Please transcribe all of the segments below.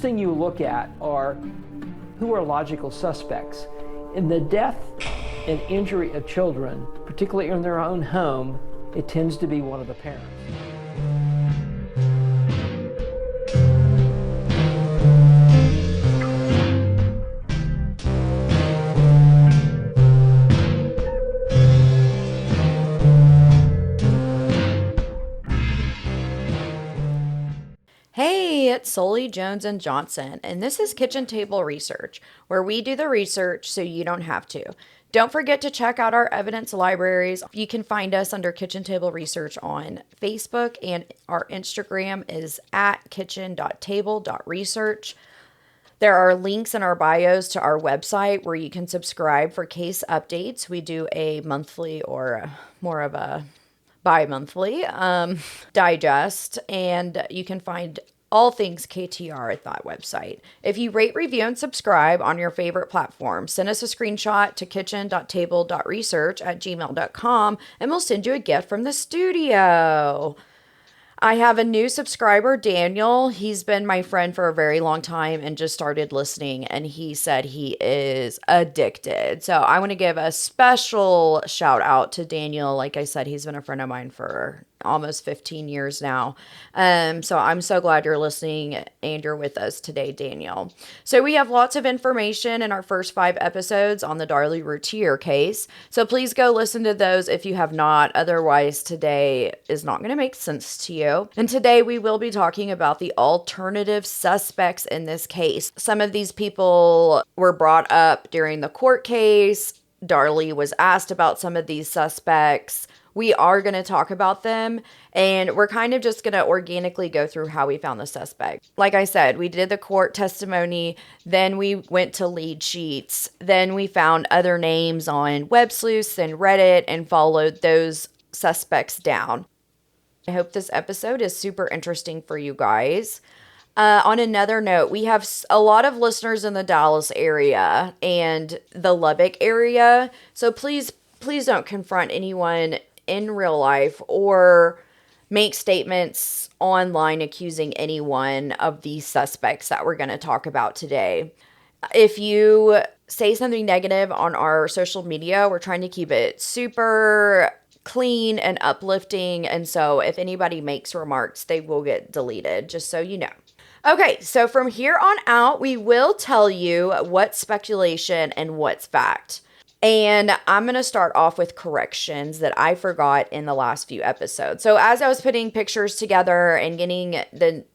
thing you look at are who are logical suspects. In the death and injury of children, particularly in their own home, it tends to be one of the parents. Hey, it's Sully, Jones, and Johnson, and this is Kitchen Table Research, where we do the research so you don't have to. Don't forget to check out our evidence libraries. You can find us under Kitchen Table Research on Facebook, and our Instagram is at kitchen.table.research. There are links in our bios to our website where you can subscribe for case updates. We do a monthly or more of a bi-monthly digest, and you can find all things KTR at that website. If you rate, review, and subscribe on your favorite platform, send us a screenshot to kitchen.table.research@gmail.com and we'll send you a gift from the studio. I have a new subscriber, Daniel. He's been my friend for a very long time and just started listening, and he said he is addicted. So I want to give a special shout out to Daniel. Like I said, he's been a friend of mine for almost 15 years now. So I'm so glad you're listening and you're with us today, Daniel. So we have lots of information in our first 5 episodes on the Darlie Routier case. So please go listen to those if you have not. Otherwise, today is not going to make sense to you. And today we will be talking about the alternative suspects in this case. Some of these people were brought up during the court case. Darlie was asked about some of these suspects. We are going to talk about them, and we're kind of just going to organically go through how we found the suspect. Like I said, we did the court testimony, then we went to lead sheets, then we found other names on Web Sleuths and Reddit and followed those suspects down. I hope this episode is super interesting for you guys. On another note, we have a lot of listeners in the Dallas area and the Lubbock area, so please don't confront anyone in real life or make statements online accusing anyone of these suspects that we're going to talk about today. If you say something negative on our social media, we're trying to keep it super clean and uplifting, and so if anybody makes remarks, they will get deleted, just so you know. Okay, so from here on out, we will tell you what's speculation and what's fact. And I'm going to start off with corrections that I forgot in the last few episodes. So as I was putting pictures together and getting the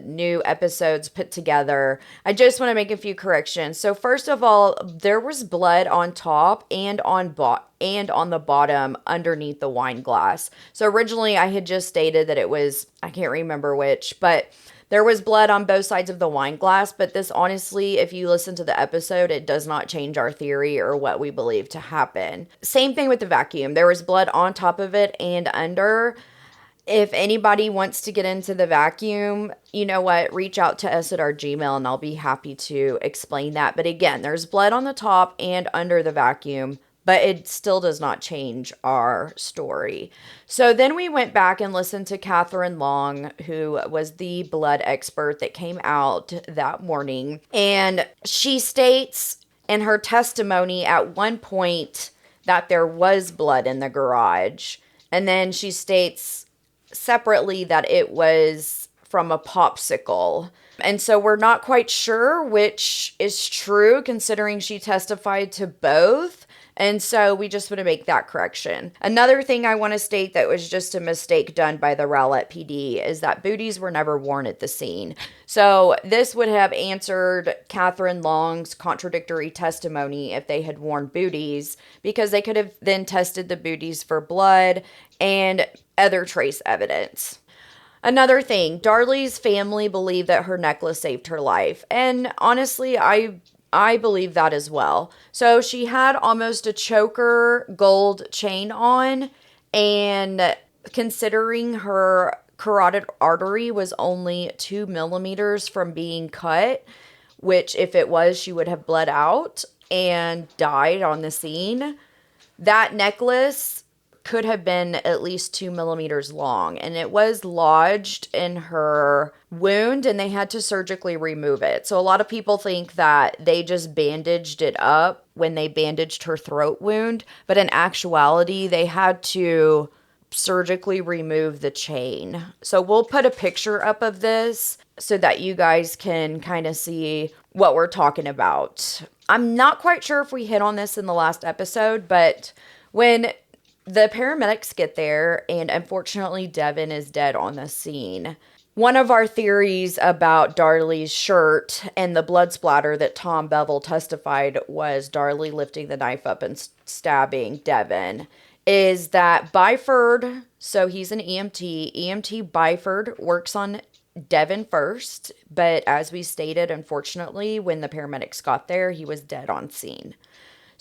new episodes put together, I just want to make a few corrections. So first of all, there was blood on top and on the bottom underneath the wine glass. So originally I had just stated that it was, I can't remember which, but there was blood on both sides of the wine glass, but this honestly, if you listen to the episode, it does not change our theory or what we believe to happen. Same thing with the vacuum. There was blood on top of it and under. If anybody wants to get into the vacuum, you know what? Reach out to us at our Gmail and I'll be happy to explain that. But again, there's blood on the top and under the vacuum, but it still does not change our story. So then we went back and listened to Catherine Long, who was the blood expert that came out that morning. And she states in her testimony at one point that there was blood in the garage. And then she states separately that it was from a popsicle. And so we're not quite sure which is true, considering she testified to both. And so we just want to make that correction. Another thing I want to state that was just a mistake done by the Rowlett PD is that booties were never worn at the scene. So this would have answered Catherine Long's contradictory testimony if they had worn booties, because they could have then tested the booties for blood and other trace evidence. Another thing, Darlie's family believed that her necklace saved her life. And honestly, I believe that as well. So she had almost a choker gold chain on, and considering her carotid artery was only 2 millimeters from being cut, which if it was, she would have bled out and died on the scene. That necklace could have been at least 2 millimeters long, and it was lodged in her wound and they had to surgically remove it. So a lot of people think that they just bandaged it up when they bandaged her throat wound, but in actuality, they had to surgically remove the chain. So we'll put a picture up of this so that you guys can kind of see what we're talking about. I'm not quite sure if we hit on this in the last episode, but when the paramedics get there, and unfortunately Devin is dead on the scene, one of our theories about Darlie's shirt and the blood splatter that Tom Bevel testified was Darlie lifting the knife up and stabbing Devin is that Byford, so he's an EMT Byford works on Devin first, but as we stated, unfortunately, when the paramedics got there, he was dead on scene.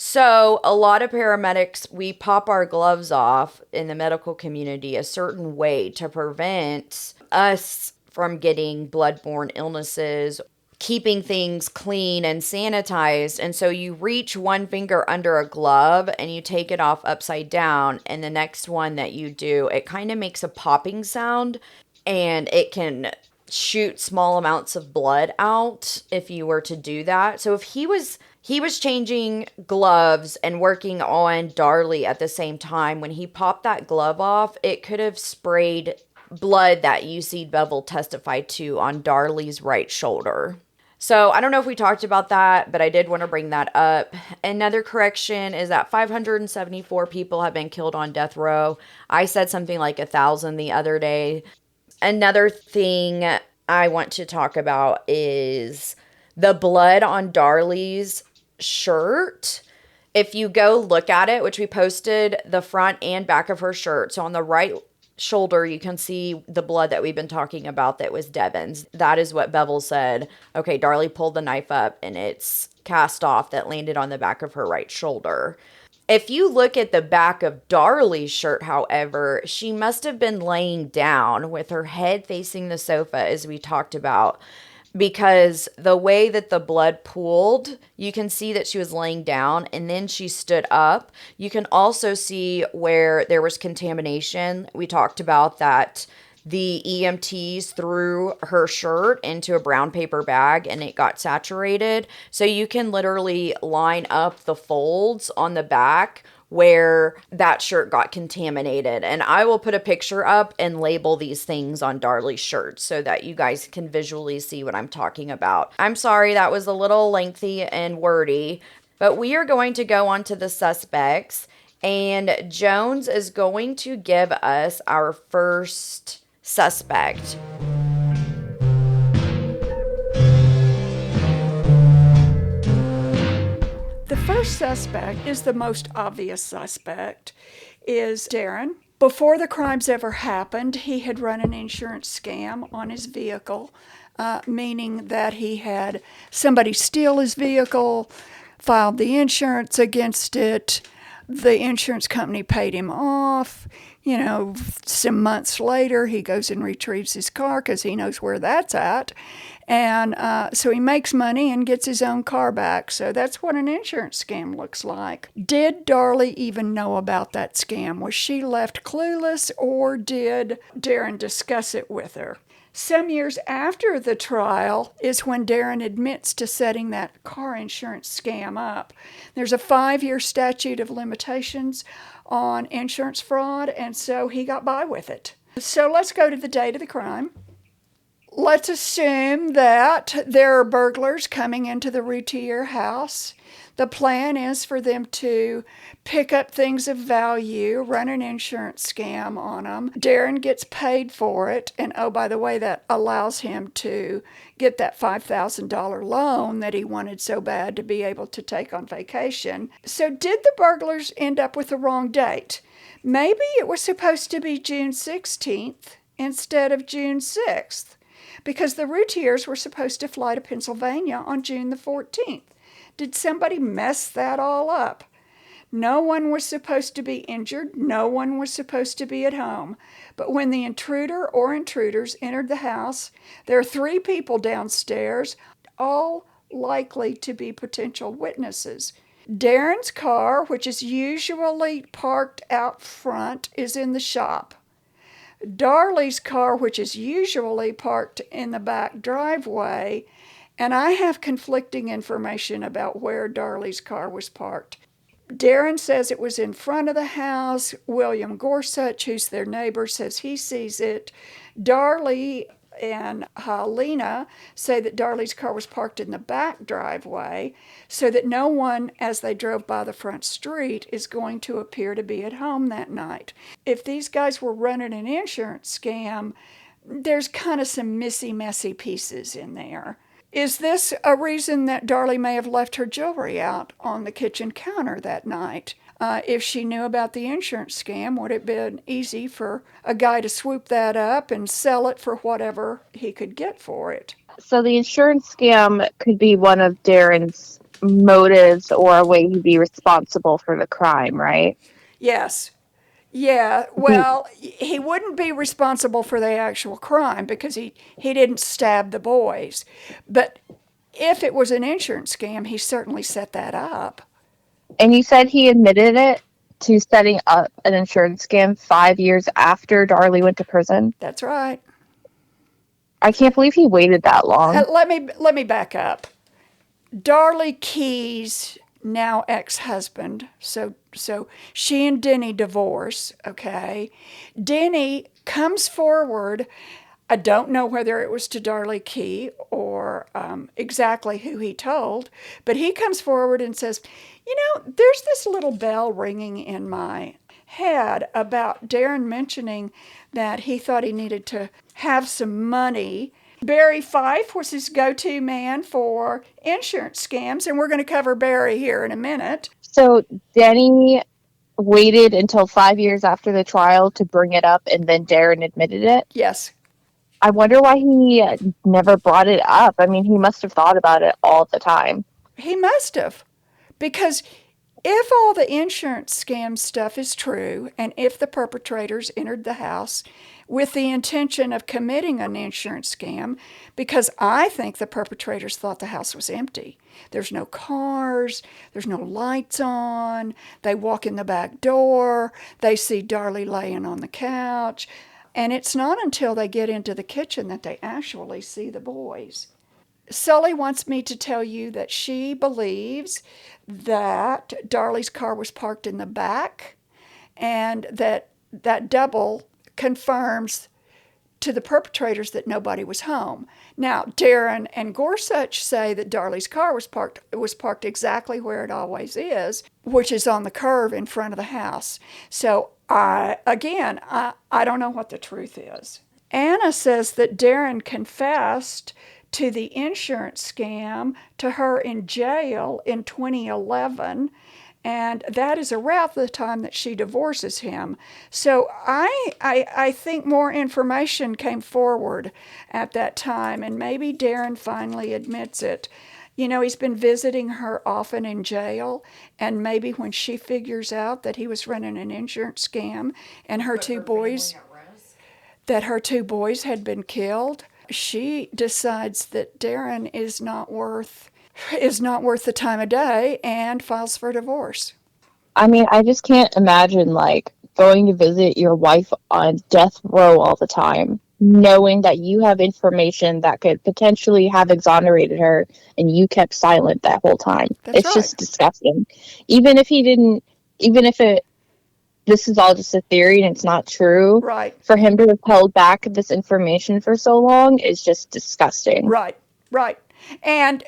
So a lot of paramedics, we pop our gloves off in the medical community a certain way to prevent us from getting bloodborne illnesses, keeping things clean and sanitized. And so you reach one finger under a glove and you take it off upside down. And the next one that you do, it kind of makes a popping sound and it can shoot small amounts of blood out if you were to do that. So if he was changing gloves and working on Darlie at the same time, when he popped that glove off, it could have sprayed blood that UC Bevel testified to on Darlie's right shoulder. So I don't know if we talked about that, but I did want to bring that up. Another correction is that 574 people have been killed on death row. I said something like 1,000 the other day. Another thing I want to talk about is the blood on Darlie's shirt. If you go look at it, which we posted the front and back of her shirt. So on the right shoulder, you can see the blood that we've been talking about that was Devin's. That is what Bevel said. Okay, Darlie pulled the knife up and it's cast off that landed on the back of her right shoulder. If you look at the back of Darlie's shirt, however, she must have been laying down with her head facing the sofa, as we talked about, because the way that the blood pooled, you can see that she was laying down and then she stood up. You can also see where there was contamination. We talked about that the EMTs threw her shirt into a brown paper bag and it got saturated. So you can literally line up the folds on the back where that shirt got contaminated. And I will put a picture up and label these things on Darlie's shirt so that you guys can visually see what I'm talking about. I'm sorry, that was a little lengthy and wordy, but we are going to go on to the suspects, and Jones is going to give us our first suspect. The first suspect is the most obvious suspect, is Darren. Before the crimes ever happened, he had run an insurance scam on his vehicle, meaning that he had somebody steal his vehicle, filed the insurance against it. The insurance company paid him off. Some months later, he goes and retrieves his car because he knows where that's at. And so he makes money and gets his own car back. So that's what an insurance scam looks like. Did Darlie even know about that scam? Was she left clueless, or did Darren discuss it with her? Some years after the trial is when Darren admits to setting that car insurance scam up. There's a 5-year statute of limitations on insurance fraud, and so he got by with it. So let's go to the date of the crime. Let's assume that there are burglars coming into the Routier house. The plan is for them to pick up things of value, run an insurance scam on them. Darren gets paid for it, and oh, by the way, that allows him to get that $5,000 loan that he wanted so bad to be able to take on vacation. So did the burglars end up with the wrong date? Maybe it was supposed to be June 16th instead of June 6th, because the Routiers were supposed to fly to Pennsylvania on June the 14th. Did somebody mess that all up? No one was supposed to be injured. No one was supposed to be at home. But when the intruder or intruders entered the house, there are 3 people downstairs, all likely to be potential witnesses. Darren's car, which is usually parked out front, is in the shop. Darlie's car, which is usually parked in the back driveway, and I have conflicting information about where Darlie's car was parked. Darren says it was in front of the house. William Gorsuch, who's their neighbor, says he sees it. Darlie and Helena say that Darlie's car was parked in the back driveway so that no one, as they drove by the front street, is going to appear to be at home that night. If these guys were running an insurance scam, there's kind of some messy pieces in there. Is this a reason that Darlie may have left her jewelry out on the kitchen counter that night? If she knew about the insurance scam, would it have been easy for a guy to swoop that up and sell it for whatever he could get for it? So the insurance scam could be one of Darren's motives or a way to be responsible for the crime, right? Yes. Yeah, well, he wouldn't be responsible for the actual crime because he didn't stab the boys. But if it was an insurance scam, he certainly set that up. And you said he admitted it to setting up an insurance scam 5 years after Darlie went to prison? That's right. I can't believe he waited that long. Let me back up. Darlie Key's now ex-husband, so she and Denny divorce, okay? Denny comes forward. I don't know whether it was to Darlie Key or exactly who he told, but he comes forward and says, there's this little bell ringing in my head about Darren mentioning that he thought he needed to have some money. Barry Fife was his go-to man for insurance scams, and we're going to cover Barry here in a minute. So Denny waited until 5 years after the trial to bring it up, and then Darren admitted it? Yes. I wonder why he never brought it up. I mean, he must have thought about it all the time. He must have. Because if all the insurance scam stuff is true, and if the perpetrators entered the house with the intention of committing an insurance scam, because I think the perpetrators thought the house was empty. There's no cars, there's no lights on, they walk in the back door, they see Darlie laying on the couch, and it's not until they get into the kitchen that they actually see the boys. Sully wants me to tell you that she believes that Darlie's car was parked in the back and that double confirms to the perpetrators that nobody was home. Now, Darren and Gorsuch say that Darlie's car was parked exactly where it always is, which is on the curve in front of the house. So, I don't know what the truth is. Anna says that Darren confessed to the insurance scam to her in jail in 2011, and that is around the time that she divorces him. So I think more information came forward at that time, and maybe Darren finally admits it. He's been visiting her often in jail, and maybe when she figures out that he was running an insurance scam and her two boys had been killed, she decides that Darren is not worth the time of day and files for divorce. I mean, I just can't imagine, going to visit your wife on death row all the time, knowing that you have information that could potentially have exonerated her, and you kept silent that whole time. That's it's right. Just disgusting. This is all just a theory and it's not true. Right. For him to have held back this information for so long is just disgusting. Right. And,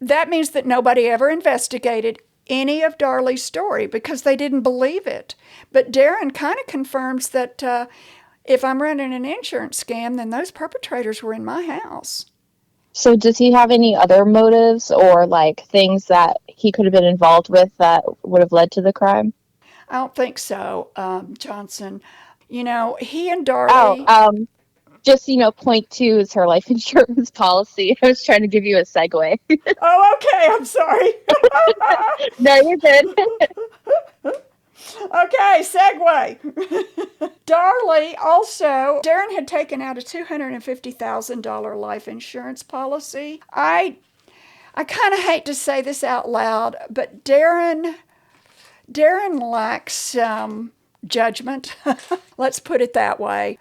that means that nobody ever investigated any of Darlie's story because they didn't believe it. But Darren kind of confirms that if I'm running an insurance scam, then those perpetrators were in my house. So does he have any other motives or things that he could have been involved with that would have led to the crime? I don't think so, Johnson. He and Darlie... point 2 is her life insurance policy. I was trying to give you a segue. Oh, okay. I'm sorry. No, you're good. Okay, segue. Darren had taken out a $250,000 life insurance policy. I I kind of hate to say this out loud, but Darren lacks some judgment. Let's put it that way.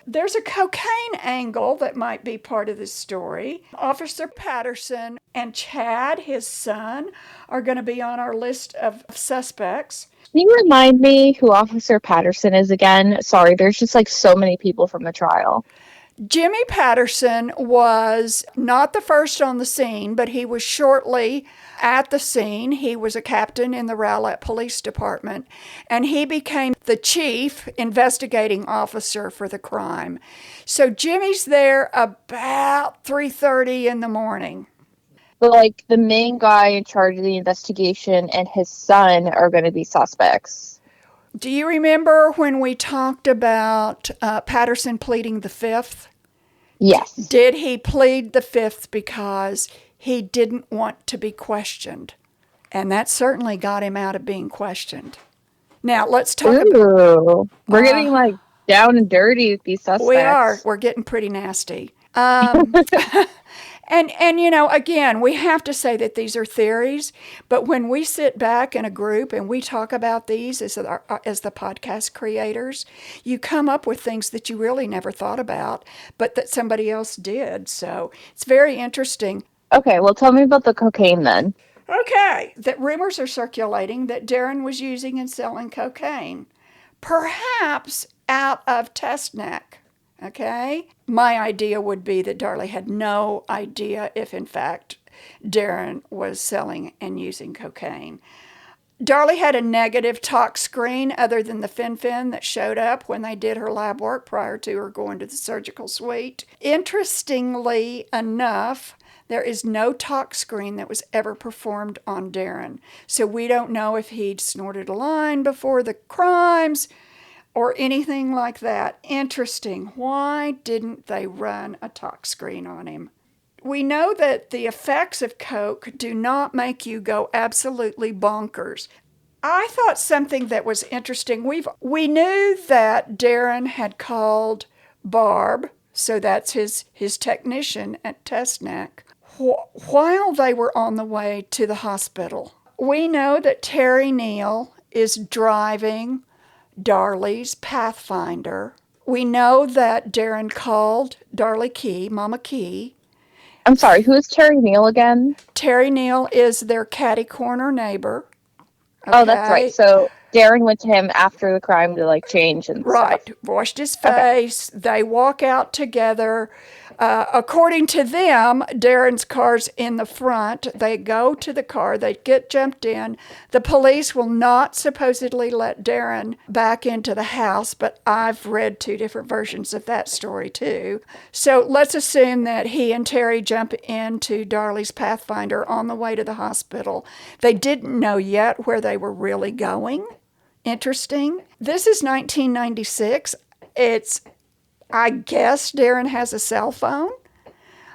There's a cocaine angle that might be part of this story. Officer Patterson and Chad, his son, are going to be on our list of suspects. Can you remind me who Officer Patterson is again? Sorry, there's just like so many people from the trial. Jimmy Patterson was not the first on the scene, but he was shortly at the scene. He was a captain in the Rowlett Police Department, and he became the chief investigating officer for the crime. So Jimmy's there about 3:30 in the morning. But like the main guy in charge of the investigation and his son are going to be suspects. Do you remember when we talked about Patterson pleading the fifth? Yes. Did he plead the fifth because he didn't want to be questioned? And that certainly got him out of being questioned. Now, let's talk about... We're getting like down and dirty with these suspects. We are. We're getting pretty nasty. And you know, again, we have to say that these are theories, but when we sit back in a group and we talk about these as the podcast creators, you come up with things that you really never thought about, but that somebody else did. So it's very interesting. Okay, well, tell me about the cocaine then. Okay, that rumors are circulating that Darren was using and selling cocaine, perhaps out of test neck. Okay? My idea would be that Darlie had no idea if, in fact, Darren was selling and using cocaine. Darlie had a negative tox screen other than the fen-phen that showed up when they did her lab work prior to her going to the surgical suite. Interestingly enough, there is no tox screen that was ever performed on Darren. So we don't know if he'd snorted a line before the crimes or anything like that. Interesting. Why didn't they run a tox screen on him? We know that the effects of coke do not make you go absolutely bonkers. I thought something that was interesting. We knew that Darren had called Barb, so that's his technician at Test Neck, while they were on the way to the hospital. We know that Terry Neal is driving Darlie's Pathfinder. We know that Darren called Darlie Key, Mama Key. I'm sorry, who is Terry Neal again? Terry Neal is their catty corner neighbor. Okay? Oh, that's right. So Darren went to him after the crime to like change and right, stuff. Washed his face. Okay. They walk out together. According to them, Darren's car's in the front. They go to the car. They get jumped in. The police will not supposedly let Darren back into the house, but I've read two different versions of that story too. So let's assume that he and Terry jump into Darlie's Pathfinder on the way to the hospital. They didn't know yet where they were really going. Interesting. This is 1996. I guess Darren has a cell phone.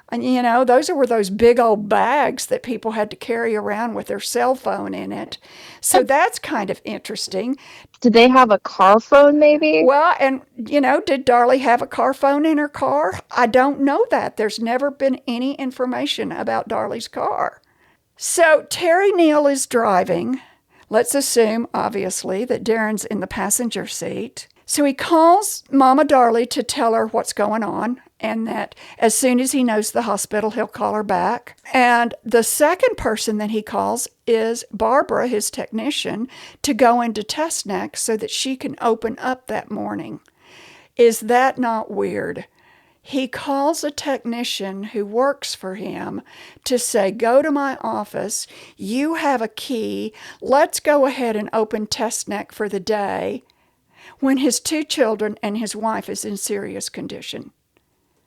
And, you know, those were those big old bags that people had to carry around with their cell phone in it. So that's kind of interesting. Did they have a car phone maybe? Well, and, you know, did Darlie have a car phone in her car? I don't know that. There's never been any information about Darlie's car. So Terry Neal is driving. Let's assume, obviously, that Darren's in the passenger seat. So he calls Mama Darlie to tell her what's going on and that as soon as he knows the hospital, he'll call her back. And the second person that he calls is Barbara, his technician, to go into Test Neck so that she can open up that morning. Is that not weird? He calls a technician who works for him to say, go to my office, you have a key, let's go ahead and open Test Neck for the day, when his two children and his wife is in serious condition.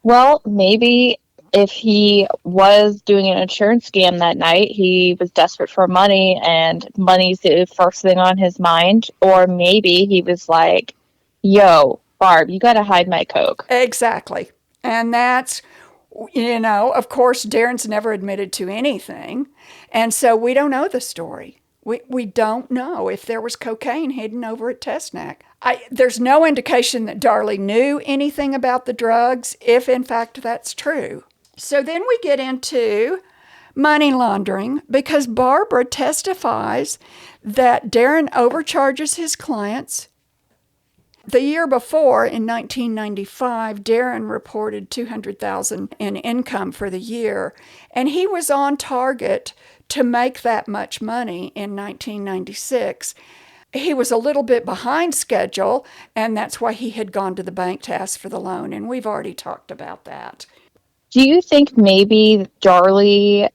Well, maybe if he was doing an insurance scam that night, he was desperate for money and money's the first thing on his mind. Or maybe he was like, yo, Barb, you got to hide my coke. Exactly. And that's, you know, of course, Darren's never admitted to anything. And so we don't know the story. We don't know if there was cocaine hidden over at Test Neck. There's no indication that Darlie knew anything about the drugs, if in fact that's true. So then we get into money laundering, because Barbara testifies that Darren overcharges his clients. The year before, in 1995, Darren reported $200,000 in income for the year, and he was on target to make that much money in 1996. He was a little bit behind schedule, and that's why he had gone to the bank to ask for the loan, and we've already talked about that. Do you think maybe Darlie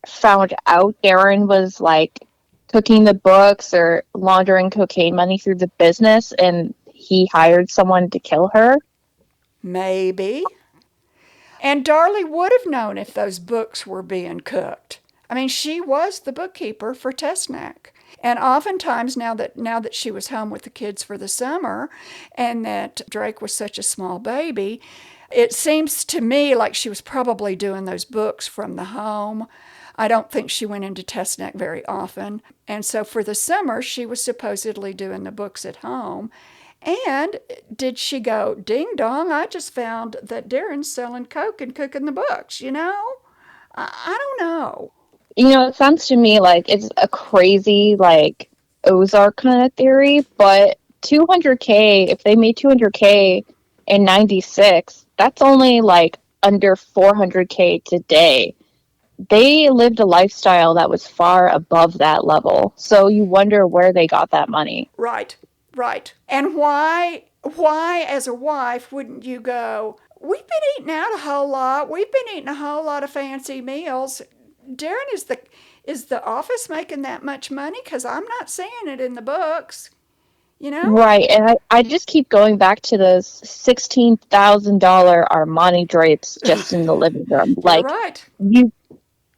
found out Darren was like cooking the books or laundering cocaine money through the business and he hired someone to kill her? Maybe. And Darlie would have known if those books were being cooked. I mean, she was the bookkeeper for Tesnack. And oftentimes, now that she was home with the kids for the summer and that Drake was such a small baby, it seems to me like she was probably doing those books from the home. I don't think she went into Tesnack very often. And so for the summer, she was supposedly doing the books at home. And did she go, ding dong, I just found that Darren's selling coke and cooking the books, you know? I don't know. You know, it sounds to me like it's a crazy, like, Ozark kind of theory, but 200K, if they made 200K in 96, that's only like under 400K today. They lived a lifestyle that was far above that level. So you wonder where they got that money. Right. And why as a wife wouldn't you go, we've been eating out a whole lot. We've been eating a whole lot of fancy meals. Darren, is the office making that much money? Because I'm not seeing it in the books, you know? Right. And I just keep going back to those $16,000 Armani drapes just in the living room. You're Like, right.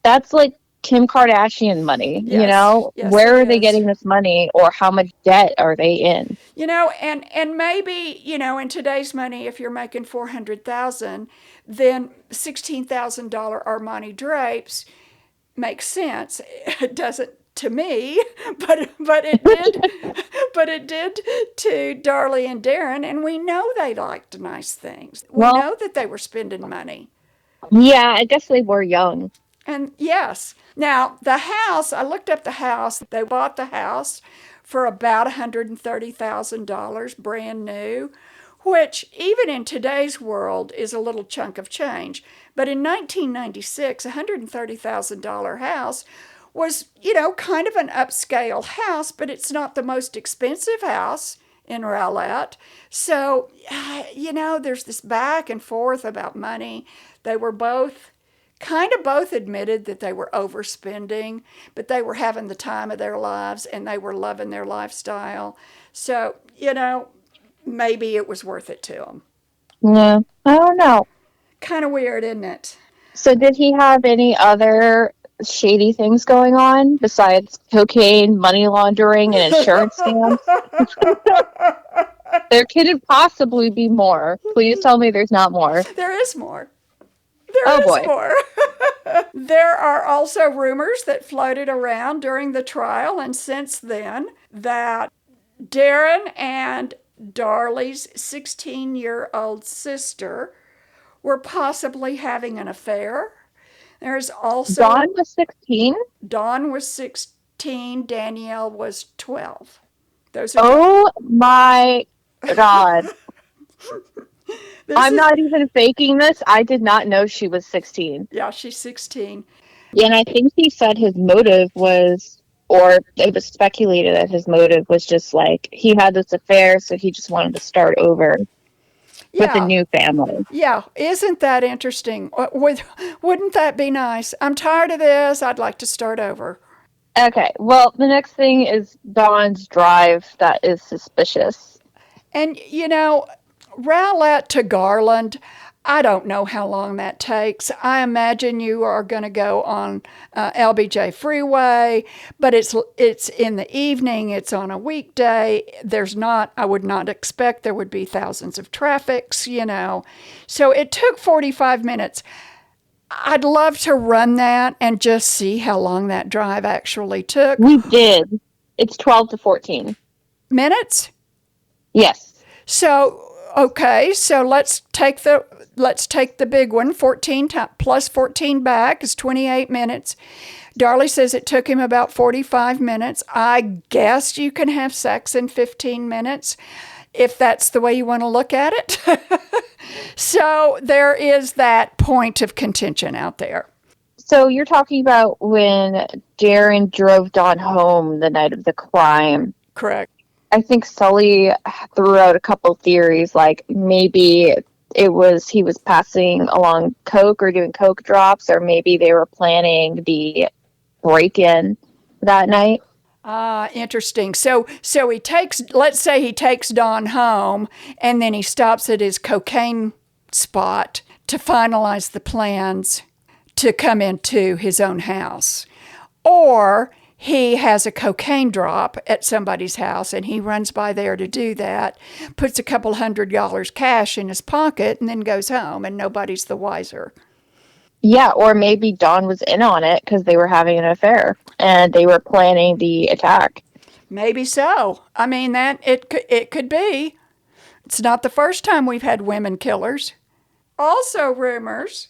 that's like Kim Kardashian money, Yes, you know? yes, Where it are they is. getting this money, or how much debt are they in? You know, and maybe, you know, in today's money, if you're making $400,000, then $16,000 Armani drapes makes sense. It doesn't to me, but it did, but it did to Darlie and Darren, and we know they liked nice things. We know that they were spending money. Yeah, I guess they were young. And yes. Now, the house, I looked up the house. They bought the house for about $130,000, brand new, which even in today's world is a little chunk of change. But in 1996, a $130,000 house was, you know, kind of an upscale house, but it's not the most expensive house in Rowlett. So, you know, there's this back and forth about money. They were both admitted that they were overspending, but they were having the time of their lives and they were loving their lifestyle. So, you know, maybe it was worth it to them. Yeah, I don't know. Kind of weird, isn't it? So did he have any other shady things going on besides cocaine, money laundering, and insurance scams? There could possibly be more. Please tell me there's not more. There is more. There is more. There are also rumors that floated around during the trial and since then that Darren and Darlie's 16-year-old sister were possibly having an affair. There's also... Dawn was 16? Dawn was 16. Danielle was 12. Those are... Oh my God. I'm not even faking this. I did not know she was 16. Yeah, she's 16. Yeah, and I think he said his motive was, or it was speculated that his motive was just like, he had this affair, so he just wanted to start over with a new family. Yeah, isn't that interesting? Wouldn't that be nice? I'm tired of this. I'd like to start over. Okay, well, the next thing is Dawn's drive that is suspicious. And, you know, Rowlett to Garland, I don't know how long that takes. I imagine you are going to go on LBJ Freeway, but it's in the evening. It's on a weekday. I would not expect there would be thousands of traffics, you know. So it took 45 minutes. I'd love to run that and just see how long that drive actually took. We did. It's 12 to 14 minutes. Yes. So Okay, so let's take the big one. 14 plus 14 back is 28 minutes. Darlie says it took him about 45 minutes. I guess you can have sex in 15 minutes if that's the way you want to look at it. So there is that point of contention out there. So you're talking about when Darren drove Dawn home the night of the crime. Correct. I think Sully threw out a couple theories, like maybe he was passing along coke or doing coke drops, or maybe they were planning the break-in that night. Interesting. So let's say he takes Dawn home, and then he stops at his cocaine spot to finalize the plans to come into his own house. Or he has a cocaine drop at somebody's house and he runs by there to do that, puts a couple $100 cash in his pocket, and then goes home and nobody's the wiser. Yeah, or maybe Dawn was in on it because they were having an affair and they were planning the attack. Maybe so. I mean, that it could be. It's not the first time we've had women killers. Also rumors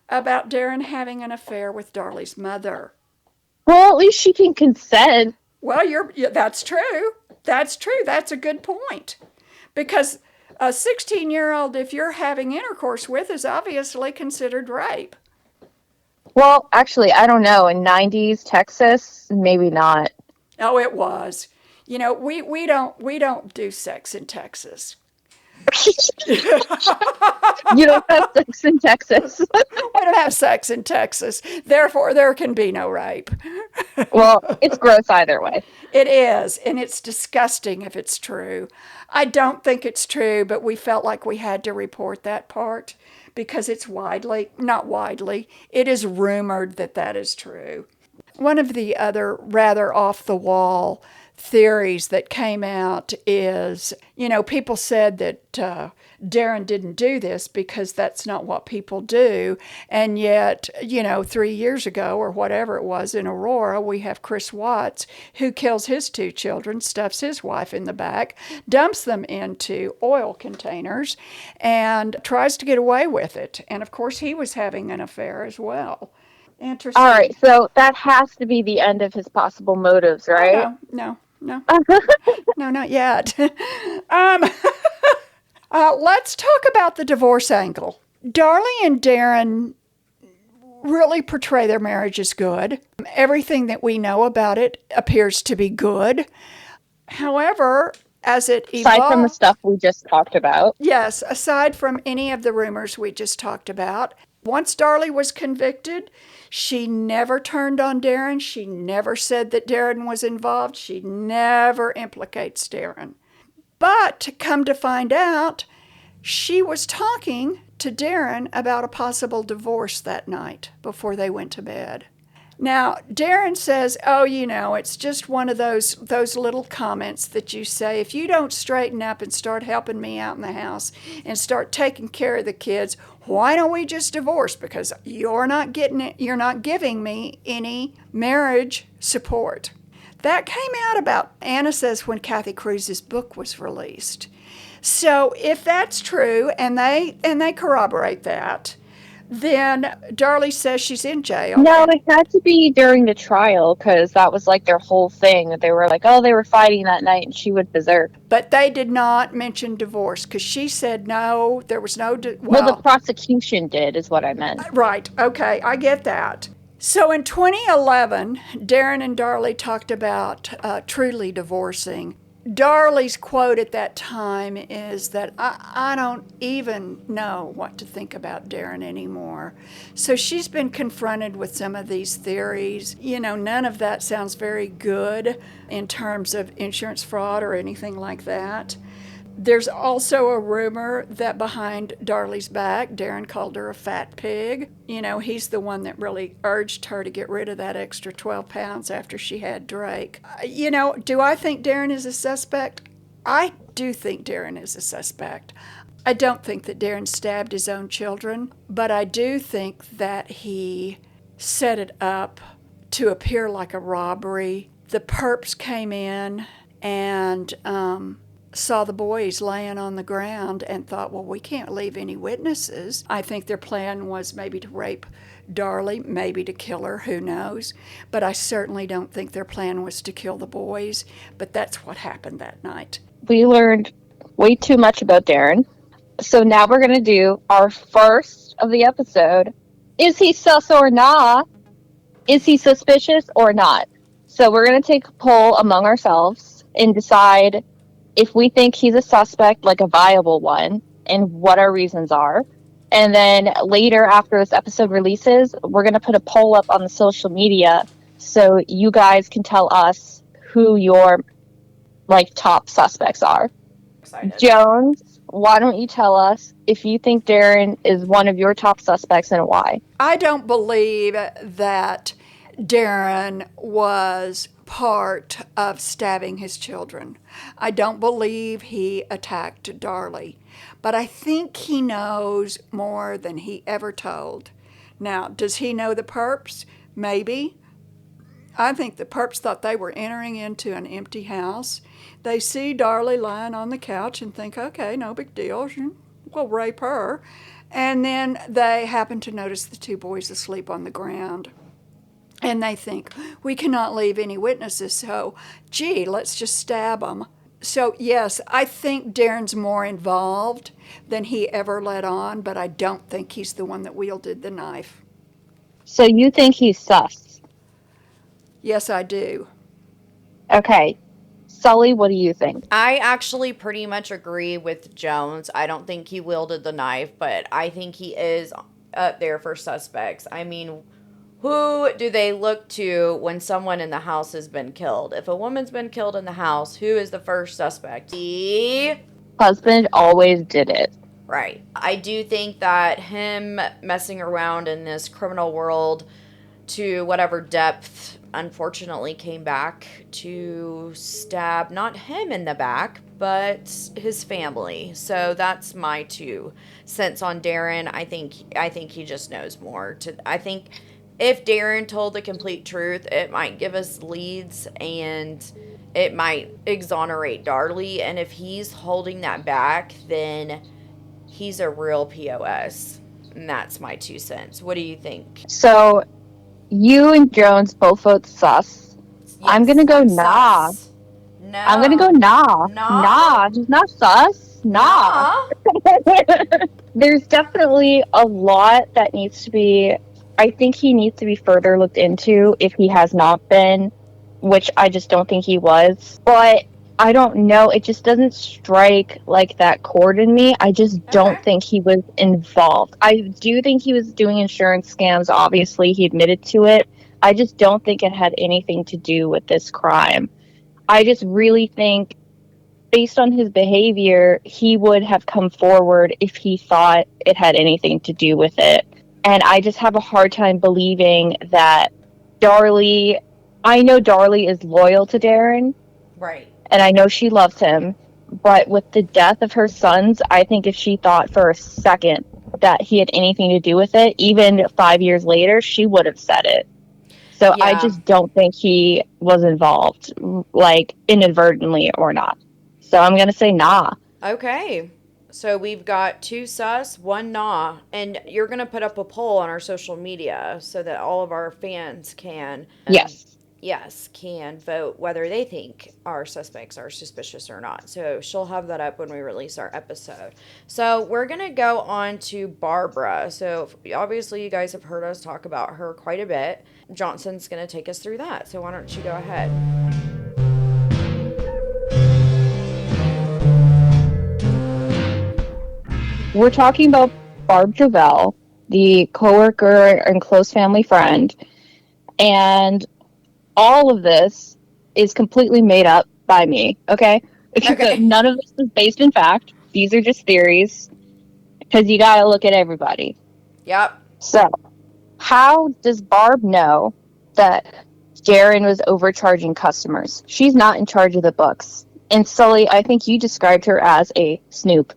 about Darren having an affair with Darlie's mother. Well, at least she can consent. Well, that's true. That's true. That's a good point. Because a 16-year-old, if you're having intercourse with, is obviously considered rape. Well, actually, I don't know. In 90s Texas, maybe not. Oh, it was. You know, we don't do sex in Texas. You don't have sex in Texas. We don't have sex in Texas. Therefore, there can be no rape. Well, it's gross either way. It is, and it's disgusting if it's true. I don't think it's true, but we felt like we had to report that part because it's not widely, it is rumored that is true. One of the other rather off-the-wall theories that came out is, people said that Darren didn't do this because that's not what people do. And yet, 3 years ago or whatever it was in Aurora, we have Chris Watts who kills his 2 children, stuffs his wife in the back, dumps them into oil containers, and tries to get away with it. And of course, he was having an affair as well. Interesting. All right, so that has to be the end of his possible motives, right? Oh, no. No, not yet. Let's talk about the divorce angle. Darlie and Darren really portray their marriage as good. Everything that we know about it appears to be good. However, as it evolved... Aside from the stuff we just talked about. Yes, aside from any of the rumors we just talked about. Once Darlie was convicted, she never turned on Darren. She never said that Darren was involved. She never implicates Darren. But to come to find out, she was talking to Darren about a possible divorce that night before they went to bed. Now, Darren says, it's just one of those little comments that you say, if you don't straighten up and start helping me out in the house and start taking care of the kids, why don't we just divorce? Because you're not giving me any marriage support. That came out about, Anna says, when Kathy Cruz's book was released. So if that's true, and they corroborate that, then Darlie says she's in jail. No, it had to be during the trial because that was like their whole thing. They were like, they were fighting that night and she went berserk. But they did not mention divorce because she said no, there was no... Well, the prosecution did is what I meant. Right. Okay, I get that. So in 2011, Darren and Darlie talked about truly divorcing. Darlie's quote at that time is that I don't even know what to think about Darren anymore. So she's been confronted with some of these theories. None of that sounds very good in terms of insurance fraud or anything like that. There's also a rumor that behind Darlie's back, Darren called her a fat pig. He's the one that really urged her to get rid of that extra 12 pounds after she had Drake. Do I think Darren is a suspect? I do think Darren is a suspect. I don't think that Darren stabbed his own children, but I do think that he set it up to appear like a robbery. The perps came in and saw the boys laying on the ground and thought, well, we can't leave any witnesses. I think their plan was maybe to rape Darlie, maybe to kill her, who knows. But I certainly don't think their plan was to kill the boys, but that's what happened that night. We learned way too much about Darren. So now we're going to do our first of the episode. Is he sus or not? Is he suspicious or not? So we're going to take a poll among ourselves and decide if we think he's a suspect, like a viable one, and what our reasons are. And then later, after this episode releases, we're going to put a poll up on the social media so you guys can tell us who your top suspects are. Excited. Jones, why don't you tell us if you think Darren is one of your top suspects and why? I don't believe that Darren was part of stabbing his children. I don't believe he attacked Darlie, but I think he knows more than he ever told. Now, does he know the perps? Maybe. I think the perps thought they were entering into an empty house. They see Darlie lying on the couch and think, okay, no big deal, we'll rape her. And then they happen to notice the two boys asleep on the ground. And they think, we cannot leave any witnesses, so, gee, let's just stab them. So, yes, I think Darren's more involved than he ever let on, but I don't think he's the one that wielded the knife. So you think he's sus? Yes, I do. Okay. Sully, what do you think? I actually pretty much agree with Jones. I don't think he wielded the knife, but I think he is up there for suspects. I mean, who do they look to when someone in the house has been killed? If a woman's been killed in the house, who is the first suspect? The husband always did it. Right. I do think that him messing around in this criminal world to whatever depth, unfortunately came back to stab not him in the back, but his family. So that's my 2 cents on Darren. I think he just knows more. I think if Darren told the complete truth, it might give us leads and it might exonerate Darlie. And if he's holding that back, then he's a real POS. And that's my 2 cents. What do you think? So you and Jones both vote sus. Yes, I'm going to go nah. sus. No. I'm going to go nah. Nah. He's not sus. Nah. There's definitely a lot that needs to be, I think he needs to be further looked into if he has not been, which I just don't think he was. But I don't know. It just doesn't strike like that chord in me. I just don't think he was involved. I do think he was doing insurance scams. Obviously, he admitted to it. I just don't think it had anything to do with this crime. I just really think, based on his behavior, he would have come forward if he thought it had anything to do with it. And I just have a hard time believing that Darlie... I know Darlie is loyal to Darren. Right. And I know she loves him, but with the death of her sons, I think if she thought for a second that he had anything to do with it, even 5 years later, she would have said it. So Yeah. I just don't think he was involved, like inadvertently or not. So I'm going to say nah. Okay. So we've got 2 sus, 1 nah. And you're going to put up a poll on our social media so that all of our fans can... Yes, can vote whether they think our suspects are suspicious or not. So she'll have that up when we release our episode. So we're going to go on to Barbara. So obviously you guys have heard us talk about her quite a bit. Johnson's going to take us through that. So why don't you go ahead? We're talking about Barb Travell, the coworker and close family friend. And all of this is completely made up by me, okay? None of this is based in fact. These are just theories, because you gotta look at everybody. Yep. So, how does Barb know that Darren was overcharging customers? She's not in charge of the books. And Sully, I think you described her as a snoop.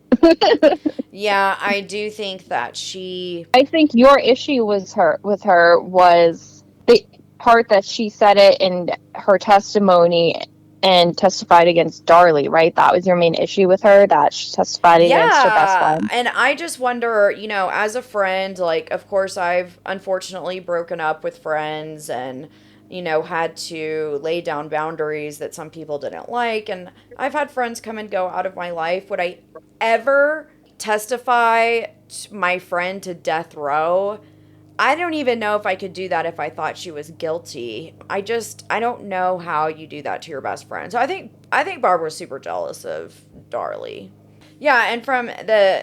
Yeah, I do think that she... I think your issue with her was the part that she said it in her testimony and testified against Darlie, right? That was your main issue with her, that she testified against her best Yeah. friend. And I just wonder, as a friend, like, of course, I've unfortunately broken up with friends and, had to lay down boundaries that some people didn't like. And I've had friends come and go out of my life. Would I ever testify my friend to death row? I don't even know if I could do that if I thought she was guilty. I don't know how you do that to your best friend. So I think Barbara's super jealous of Darlie. Yeah, and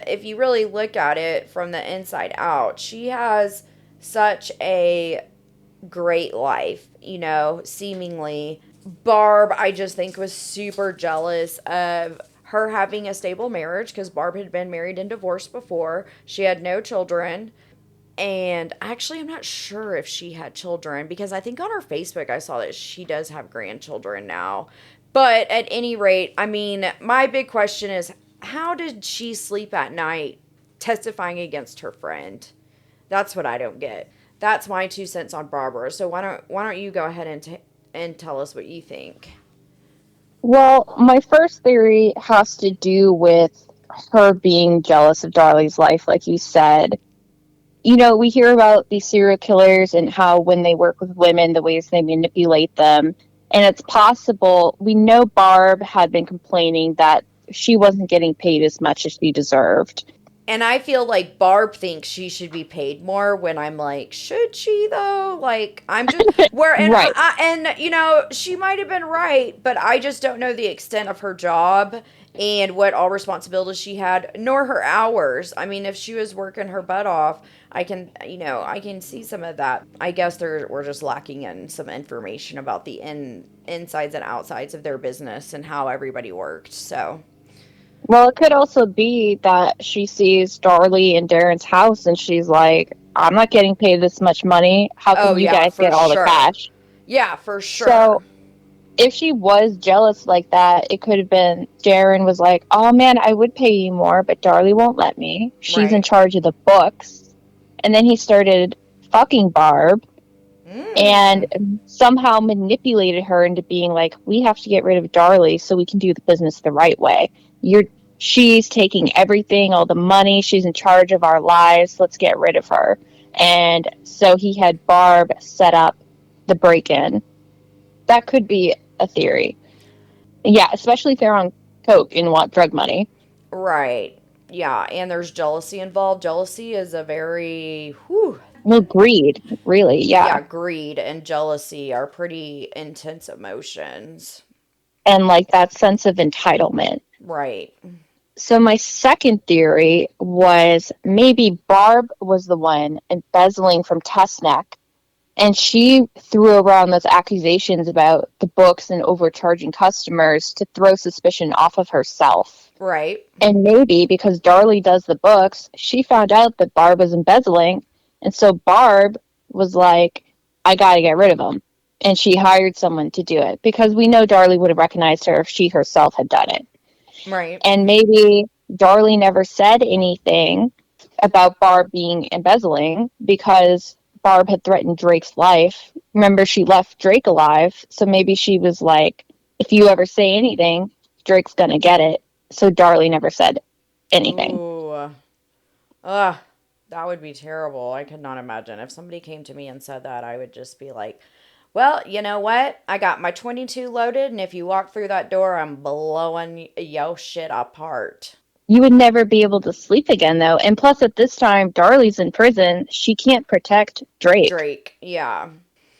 if you really look at it from the inside out, she has such a great life, seemingly. Barb, I just think, was super jealous of her having a stable marriage because Barb had been married and divorced before. She had no children. And actually, I'm not sure if she had children because I think on her Facebook I saw that she does have grandchildren now. But at any rate, I mean, my big question is how did she sleep at night testifying against her friend? That's what I don't get. That's my 2 cents on Barbara. So why don't you go ahead and tell us what you think? Well, my first theory has to do with her being jealous of Darlie's life, like you said. We hear about these serial killers and how when they work with women, the ways they manipulate them. And it's possible, we know Barb had been complaining that she wasn't getting paid as much as she deserved. And I feel like Barb thinks she should be paid more when I'm like, should she though? Like, I'm just where and Right. she might have been right, but I just don't know the extent of her job and what all responsibilities she had, nor her hours. I mean, if she was working her butt off, I can see some of that. I guess we're just lacking in some information about the insides and outsides of their business and how everybody worked. So. Well, it could also be that she sees Darlie in Darren's house and she's like, I'm not getting paid this much money. How Oh come you yeah, guys for get all the sure. cash? Yeah, for sure. So if she was jealous like that, it could have been Darren was like, oh man, I would pay you more, but Darlie won't let me. She's in Right. charge of the books. And then he started fucking Barb and Mm. somehow manipulated her into being like, we have to get rid of Darlie so we can do the business the right way. She's taking everything, all the money, she's in charge of our lives, let's get rid of her. And so he had Barb set up the break-in. That could be a theory. Yeah, especially if they're on coke and want drug money. Right. Yeah, and there's jealousy involved. Jealousy is a very, whew, Well, greed, really, yeah, yeah. greed and jealousy are pretty intense emotions. And like that sense of entitlement. Right. So my second theory was maybe Barb was the one embezzling from Tessneck, and she threw around those accusations about the books and overcharging customers to throw suspicion off of herself. Right. And maybe because Darlie does the books, she found out that Barb was embezzling, and so Barb was like, I gotta get rid of him. And she hired someone to do it because we know Darlie would have recognized her if she herself had done it. Right. And maybe Darlie never said anything about Barb being embezzling because Barb had threatened Drake's life. Remember, she left Drake alive, so maybe she was like, if you ever say anything, Drake's gonna get it. So Darlie never said anything. Ooh. Ugh. That would be terrible. I could not imagine. If somebody came to me and said that, I would just be like, well, you know what? I got my 22 loaded, and if you walk through that door, I'm blowing yo shit apart. You would never be able to sleep again, though. And plus, at this time, Darlie's in prison. She can't protect Drake. Drake, yeah.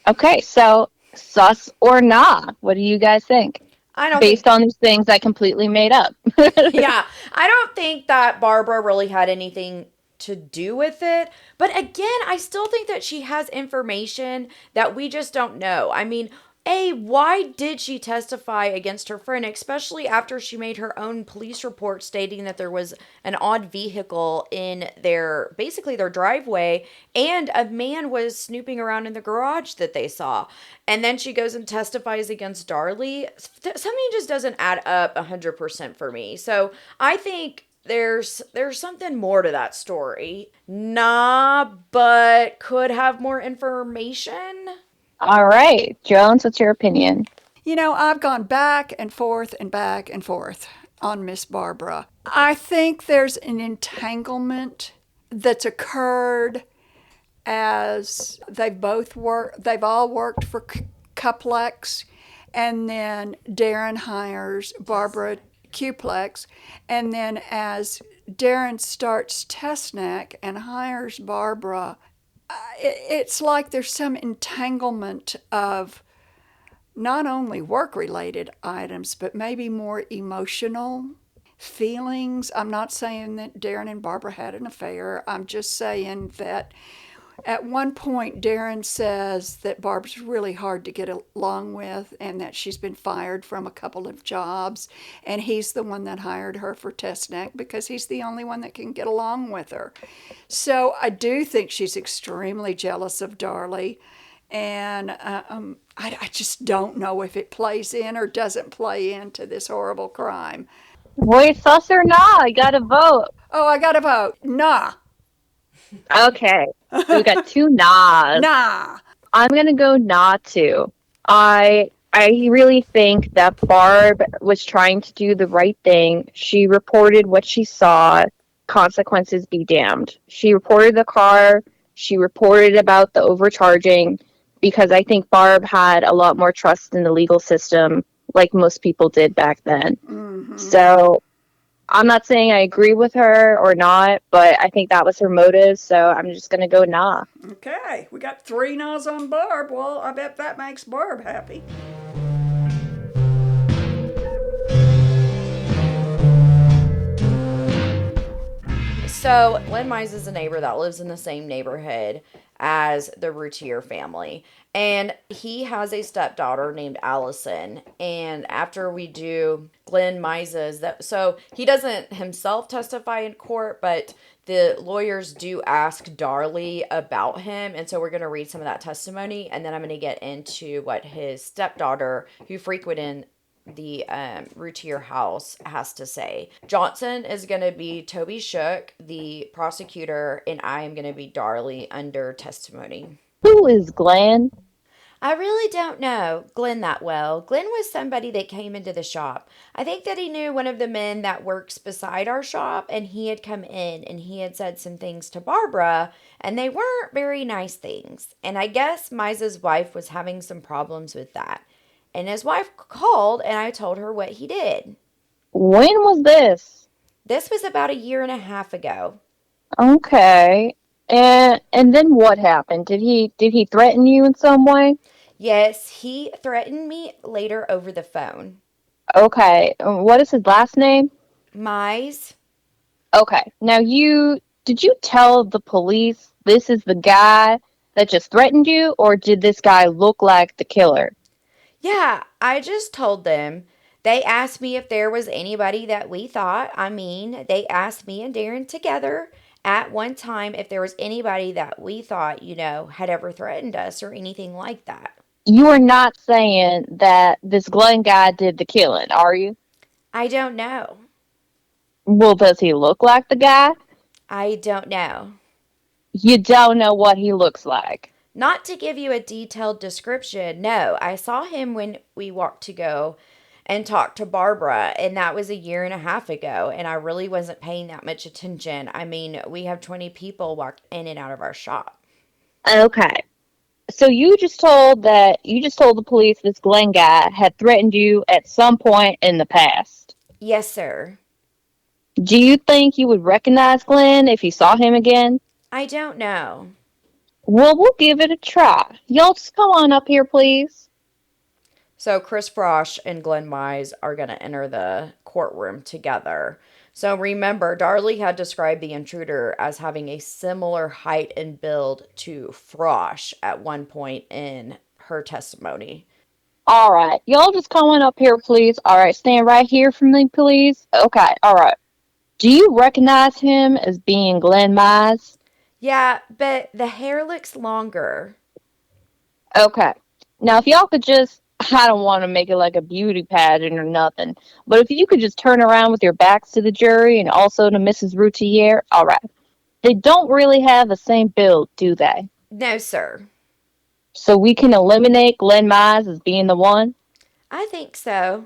Okay, so sus or nah? What do you guys think? I don't Based think, on these things I completely made up. yeah, I don't think that Barbara really had anything to do with it. But again, I still think that she has information that we just don't know. I mean, why did she testify against her friend, especially after she made her own police report stating that there was an odd vehicle in basically their driveway, and a man was snooping around in the garage that they saw. And then she goes and testifies against Darlie. Something just doesn't add up 100% for me. So I think there's something more to that story. Nah, but could have more information. All right, Jones, what's your opinion? I've gone back and forth and back and forth on Miss Barbara. I think there's an entanglement that's occurred as they've all worked for Cuplex, and then Darren hires Barbara Qplex, and then as Darren starts Testneck and hires Barbara, it's like there's some entanglement of not only work-related items, but maybe more emotional feelings. I'm not saying that Darren and Barbara had an affair. I'm just saying that at one point, Darren says that Barb's really hard to get along with and that she's been fired from a couple of jobs. And he's the one that hired her for Testneck because he's the only one that can get along with her. So I do think she's extremely jealous of Darlie. And I just don't know if it plays in or doesn't play into this horrible crime. Wait, sus or nah? I gotta vote. Oh, I gotta vote. Nah. Okay. So we got two nods. Nah. I'm gonna go nah too. I really think that Barb was trying to do the right thing. She reported what she saw. Consequences be damned. She reported the car. She reported about the overcharging because I think Barb had a lot more trust in the legal system, like most people did back then. Mm-hmm. So I'm not saying I agree with her or not, but I think that was her motive, so I'm just going to go nah. Okay, we got 3 no's on Barb. Well, I bet that makes Barb happy. So Glenn Mize is a neighbor that lives in the same neighborhood as the Routier family. And he has a stepdaughter named Allison. And after we do Glenn Mize's, so he doesn't himself testify in court, but the lawyers do ask Darlie about him. And so we're going to read some of that testimony. And then I'm going to get into what his stepdaughter, who frequented the Routier house, has to say. Johnson is going to be Toby Shook, the prosecutor, and I am going to be Darlie under testimony. Who is Glenn? I really don't know Glenn that well. Glenn was somebody that came into the shop. I think that he knew one of the men that works beside our shop, and he had come in and he had said some things to Barbara, and they weren't very nice things. And I guess Mize's wife was having some problems with that. And his wife called, and I told her what he did. When was this? This was about 1.5 years ago. Okay. And then what happened? Did he threaten you in some way? Yes, he threatened me later over the phone. Okay. What is his last name? Mize. Okay. Now did you tell the police this is the guy that just threatened you, or did this guy look like the killer? Yeah, I just told them. They asked me if there was anybody that we thought. They asked me and Darren together at one time if there was anybody that we thought, had ever threatened us or anything like that. You are not saying that this Glenn guy did the killing, are you? I don't know. Well, does he look like the guy? I don't know. You don't know what he looks like. Not to give you a detailed description, no. I saw him when we walked to go and talk to Barbara, and that was 1.5 years ago, and I really wasn't paying that much attention. We have 20 people walk in and out of our shop. Okay. So you just told the police this Glenn guy had threatened you at some point in the past. Yes, sir. Do you think you would recognize Glenn if you saw him again? I don't know. Well, we'll give it a try. Y'all just come on up here, please. So Chris Frosch and Glenn Mize are going to enter the courtroom together. So remember, Darlie had described the intruder as having a similar height and build to Frosch at one point in her testimony. All right. Y'all just come on up here, please. All right. Stand right here for me, please. Okay. All right. Do you recognize him as being Glenn Mize? Yeah, but the hair looks longer. Okay. Now, if y'all could just, I don't want to make it like a beauty pageant or nothing, but if you could just turn around with your backs to the jury and also to Mrs. Routier, all right. They don't really have the same build, do they? No, sir. So we can eliminate Glenn Mize as being the one? I think so.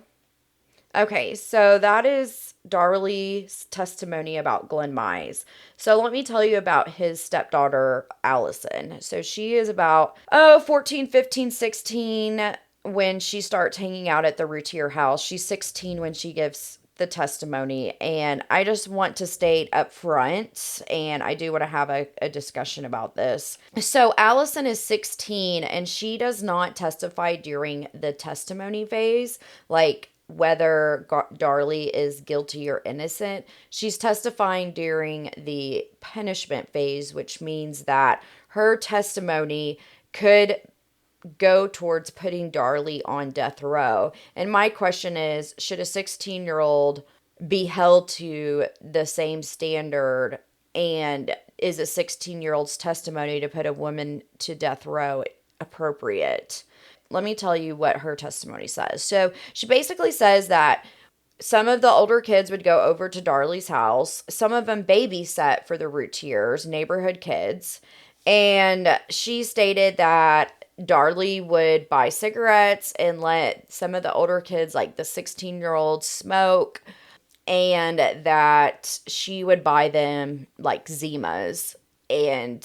Okay, so that is Darlie's testimony about Glenn Mize. So let me tell you about his stepdaughter, Allison. So she is about, 14, 15, 16 when she starts hanging out at the Routier house. She's 16 when she gives the testimony. And I just want to state up front, and I do want to have a discussion about this. So Allison is 16 and she does not testify during the testimony phase, like whether Darlie is guilty or innocent. She's testifying during the punishment phase, which means that her testimony could go towards putting Darlie on death row. And my question is, should a 16-year-old be held to the same standard? And is a 16-year-old's testimony to put a woman to death row appropriate? Let me tell you what her testimony says. So she basically says that some of the older kids would go over to Darlie's house. Some of them babysat for the Routiers, neighborhood kids. And she stated that Darlie would buy cigarettes and let some of the older kids, like the 16-year-olds, smoke. And that she would buy them like Zimas. And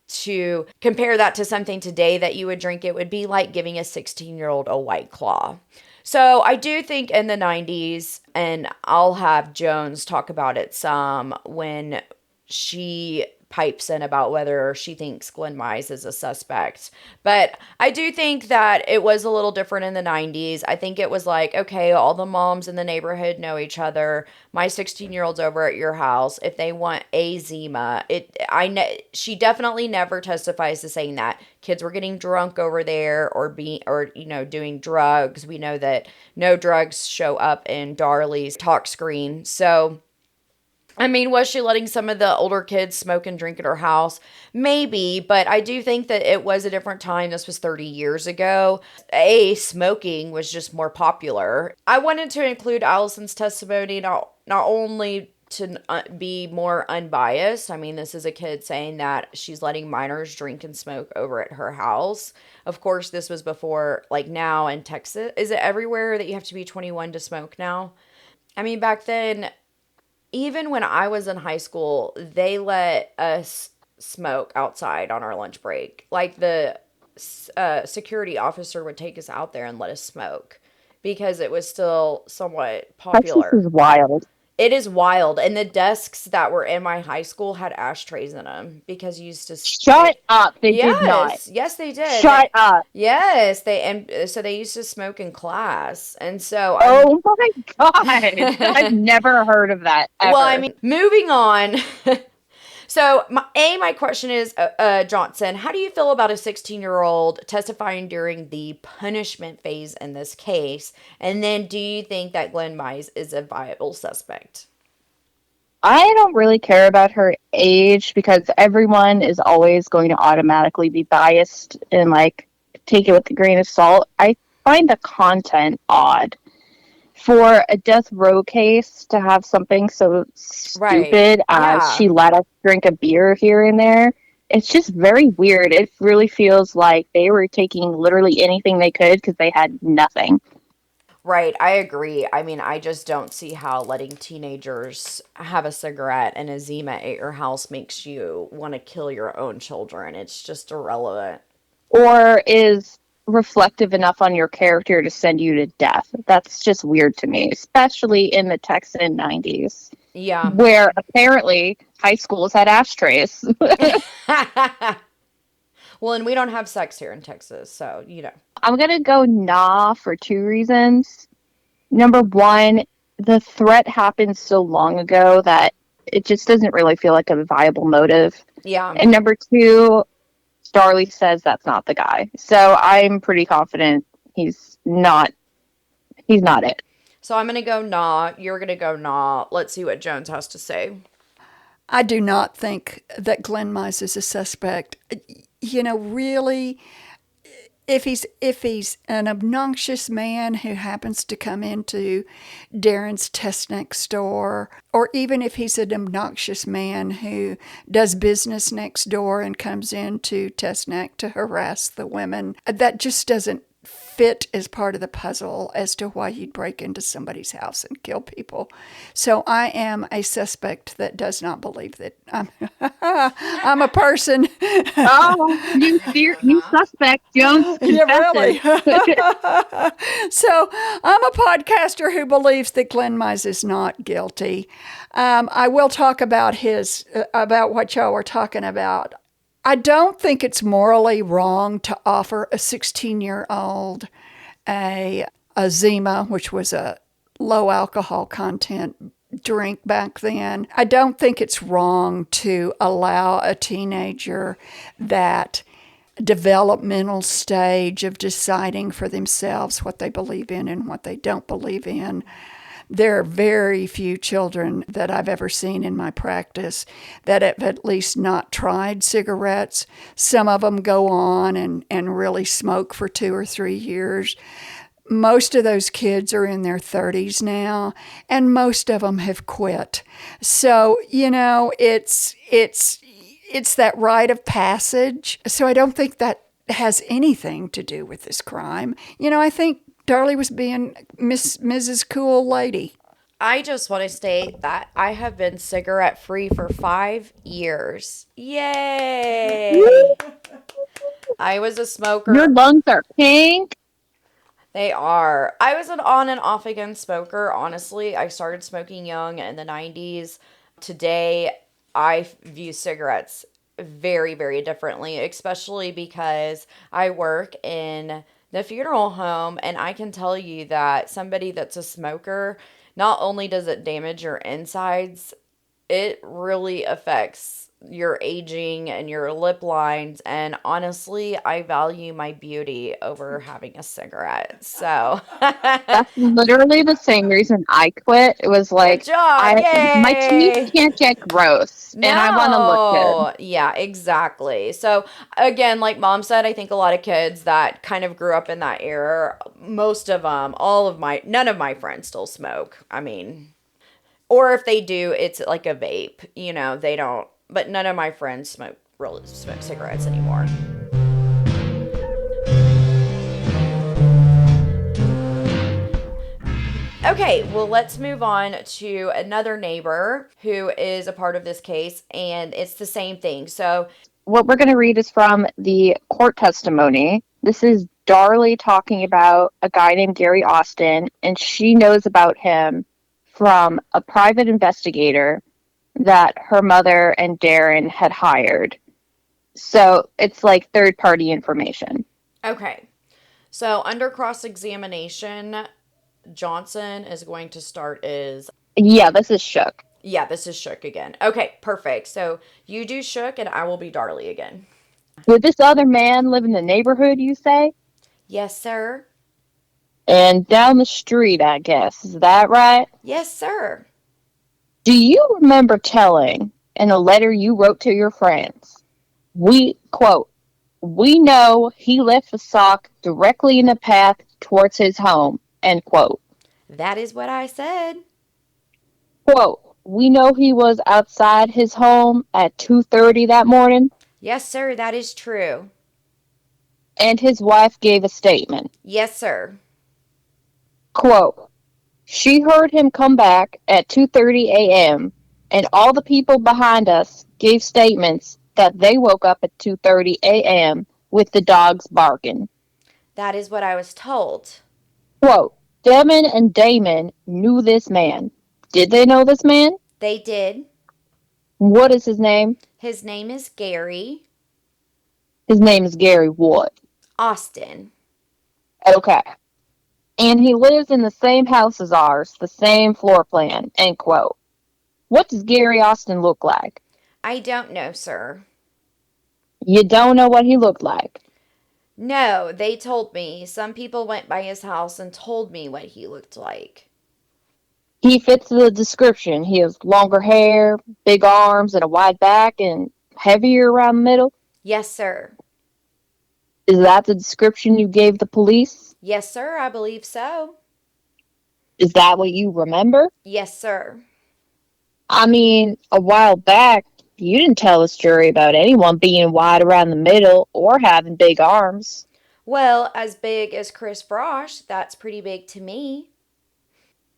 to compare that to something today that you would drink, it would be like giving a 16-year-old a White Claw. So I do think in the 90s, and I'll have Jones talk about it some when she pipes in about whether she thinks Glenn Mize is a suspect. But I do think that it was a little different in the 90s. I think it was like, okay, all the moms in the neighborhood know each other. My 16-year-old's over at your house. If they want a Zima, she definitely never testifies to saying that kids were getting drunk over there or doing drugs. We know that no drugs show up in Darlie's talk screen. So I mean, was she letting some of the older kids smoke and drink at her house? Maybe, but I do think that it was a different time. This was 30 years ago. Smoking was just more popular. I wanted to include Allison's testimony not only to be more unbiased. I mean, this is a kid saying that she's letting minors drink and smoke over at her house. Of course, this was before, like now in Texas. Is it everywhere that you have to be 21 to smoke now? I mean, back then, even when I was in high school, they let us smoke outside on our lunch break. Like the security officer would take us out there and let us smoke because it was still somewhat popular. Texas is wild. It is wild. And the desks that were in my high school had ashtrays in them because you used to... Shut up. They did not. Yes, they did. Shut up. Yes. So they used to smoke in class. And so... Oh my God. I've never heard of that ever. Well, I mean, moving on... So, my question is, Johnson, how do you feel about a 16-year-old testifying during the punishment phase in this case? And then do you think that Glenn Mize is a viable suspect? I don't really care about her age because everyone is always going to automatically be biased and, like, take it with a grain of salt. I find the content odd. For a death row case to have something so stupid as she let us drink a beer here and there, it's just very weird. It really feels like they were taking literally anything they could because they had nothing. Right, I agree. I mean, I just don't see how letting teenagers have a cigarette and a Zima at your house makes you want to kill your own children. It's just irrelevant. Or is reflective enough on your character to send you to death. That's just weird to me, especially in the Texan 90s. Yeah. Where apparently high schools had ashtrays. Well, and we don't have sex here in Texas, so, I'm going to go nah for two reasons. Number one, the threat happened so long ago that it just doesn't really feel like a viable motive. Yeah. And number two, Darlie says that's not the guy. So I'm pretty confident he's not it. So I'm going to go nah. You're going to go nah. Let's see what Jones has to say. I do not think that Glenn Mize is a suspect. Really, if he's an obnoxious man who happens to come into Darren's test next door, or even if he's an obnoxious man who does business next door and comes into test neck to harass the women, that just doesn't fit as part of the puzzle as to why he'd break into somebody's house and kill people. So I am a suspect that does not believe that I'm a person. Oh, you suspect Jones Yeah, confesses. really. So I'm a podcaster who believes that Glenn Mize is not guilty. I will talk about about what y'all were talking about. I don't think it's morally wrong to offer a 16-year-old a Zima, which was a low alcohol content drink back then. I don't think it's wrong to allow a teenager that developmental stage of deciding for themselves what they believe in and what they don't believe in. There are very few children that I've ever seen in my practice that have at least not tried cigarettes. Some of them go on and really smoke for 2 or 3 years. Most of those kids are in their 30s now, and most of them have quit. So, it's that rite of passage. So I don't think that has anything to do with this crime. I think Darlie was being Mrs. Cool Lady. I just want to state that I have been cigarette free for 5 years. Yay! I was a smoker. Your lungs are pink. They are. I was an on and off again smoker, honestly. I started smoking young in the 90s. Today, I view cigarettes very, very differently, especially because I work in the funeral home, and I can tell you that somebody that's a smoker, not only does it damage your insides, it really affects your aging and your lip lines. And honestly, I value my beauty over having a cigarette. So That's literally the same reason I quit. It was like, good job. my Yay. teeth can't get gross, and I want to look good. Yeah, exactly. So again, like Mom said, I think a lot of kids that kind of grew up in that era, most of them, none of my friends still smoke. I mean, or if they do, it's like a vape, they don't, but none of my friends smoke cigarettes anymore. Okay, well, let's move on to another neighbor who is a part of this case, and it's the same thing. So, What we're going to read is from the court testimony. This is Darlie talking about a guy named Gary Austin, and she knows about him from a private investigator that her mother and Darren had hired. So it's like third-party information. okay. So, under cross-examination, Johnson is going to start as... Yeah, this is Shook. Yeah, this is Shook again. Okay, perfect. So you do Shook and I will be Darlie again. Did this other man live in the neighborhood, you say? Yes, sir. And down the street, I guess. Is that right? Yes, sir. Do you remember telling in a letter you wrote to your friends, quote, we know he left a sock directly in the path towards his home, end quote. That is what I said. Quote, we know he was outside his home at 2:30 that morning. Yes, sir, that is true. And his wife gave a statement. Yes, sir. Quote, she heard him come back at 2:30 a.m. and all the people behind us gave statements that they woke up at 2:30 a.m. with the dogs barking. That is what I was told. Quote, Demon and Damon knew this man. Did they know this man? They did. What is his name? His name is Gary His name is Gary what? Austin. Okay. And he lives in the same house as ours, the same floor plan, end quote. What does Gary Austin look like? I don't know, sir. You don't know what he looked like? No, they told me. Some people went by his house and told me what he looked like. He fits the description. He has longer hair, big arms, and a wide back, and heavier around the middle. Yes, sir. Is that the description you gave the police? Yes, sir, I believe so. Is that what you remember? Yes, sir. I mean, a while back, you didn't tell this jury about anyone being wide around the middle or having big arms. Well, as big as Chris Frosh, that's pretty big to me.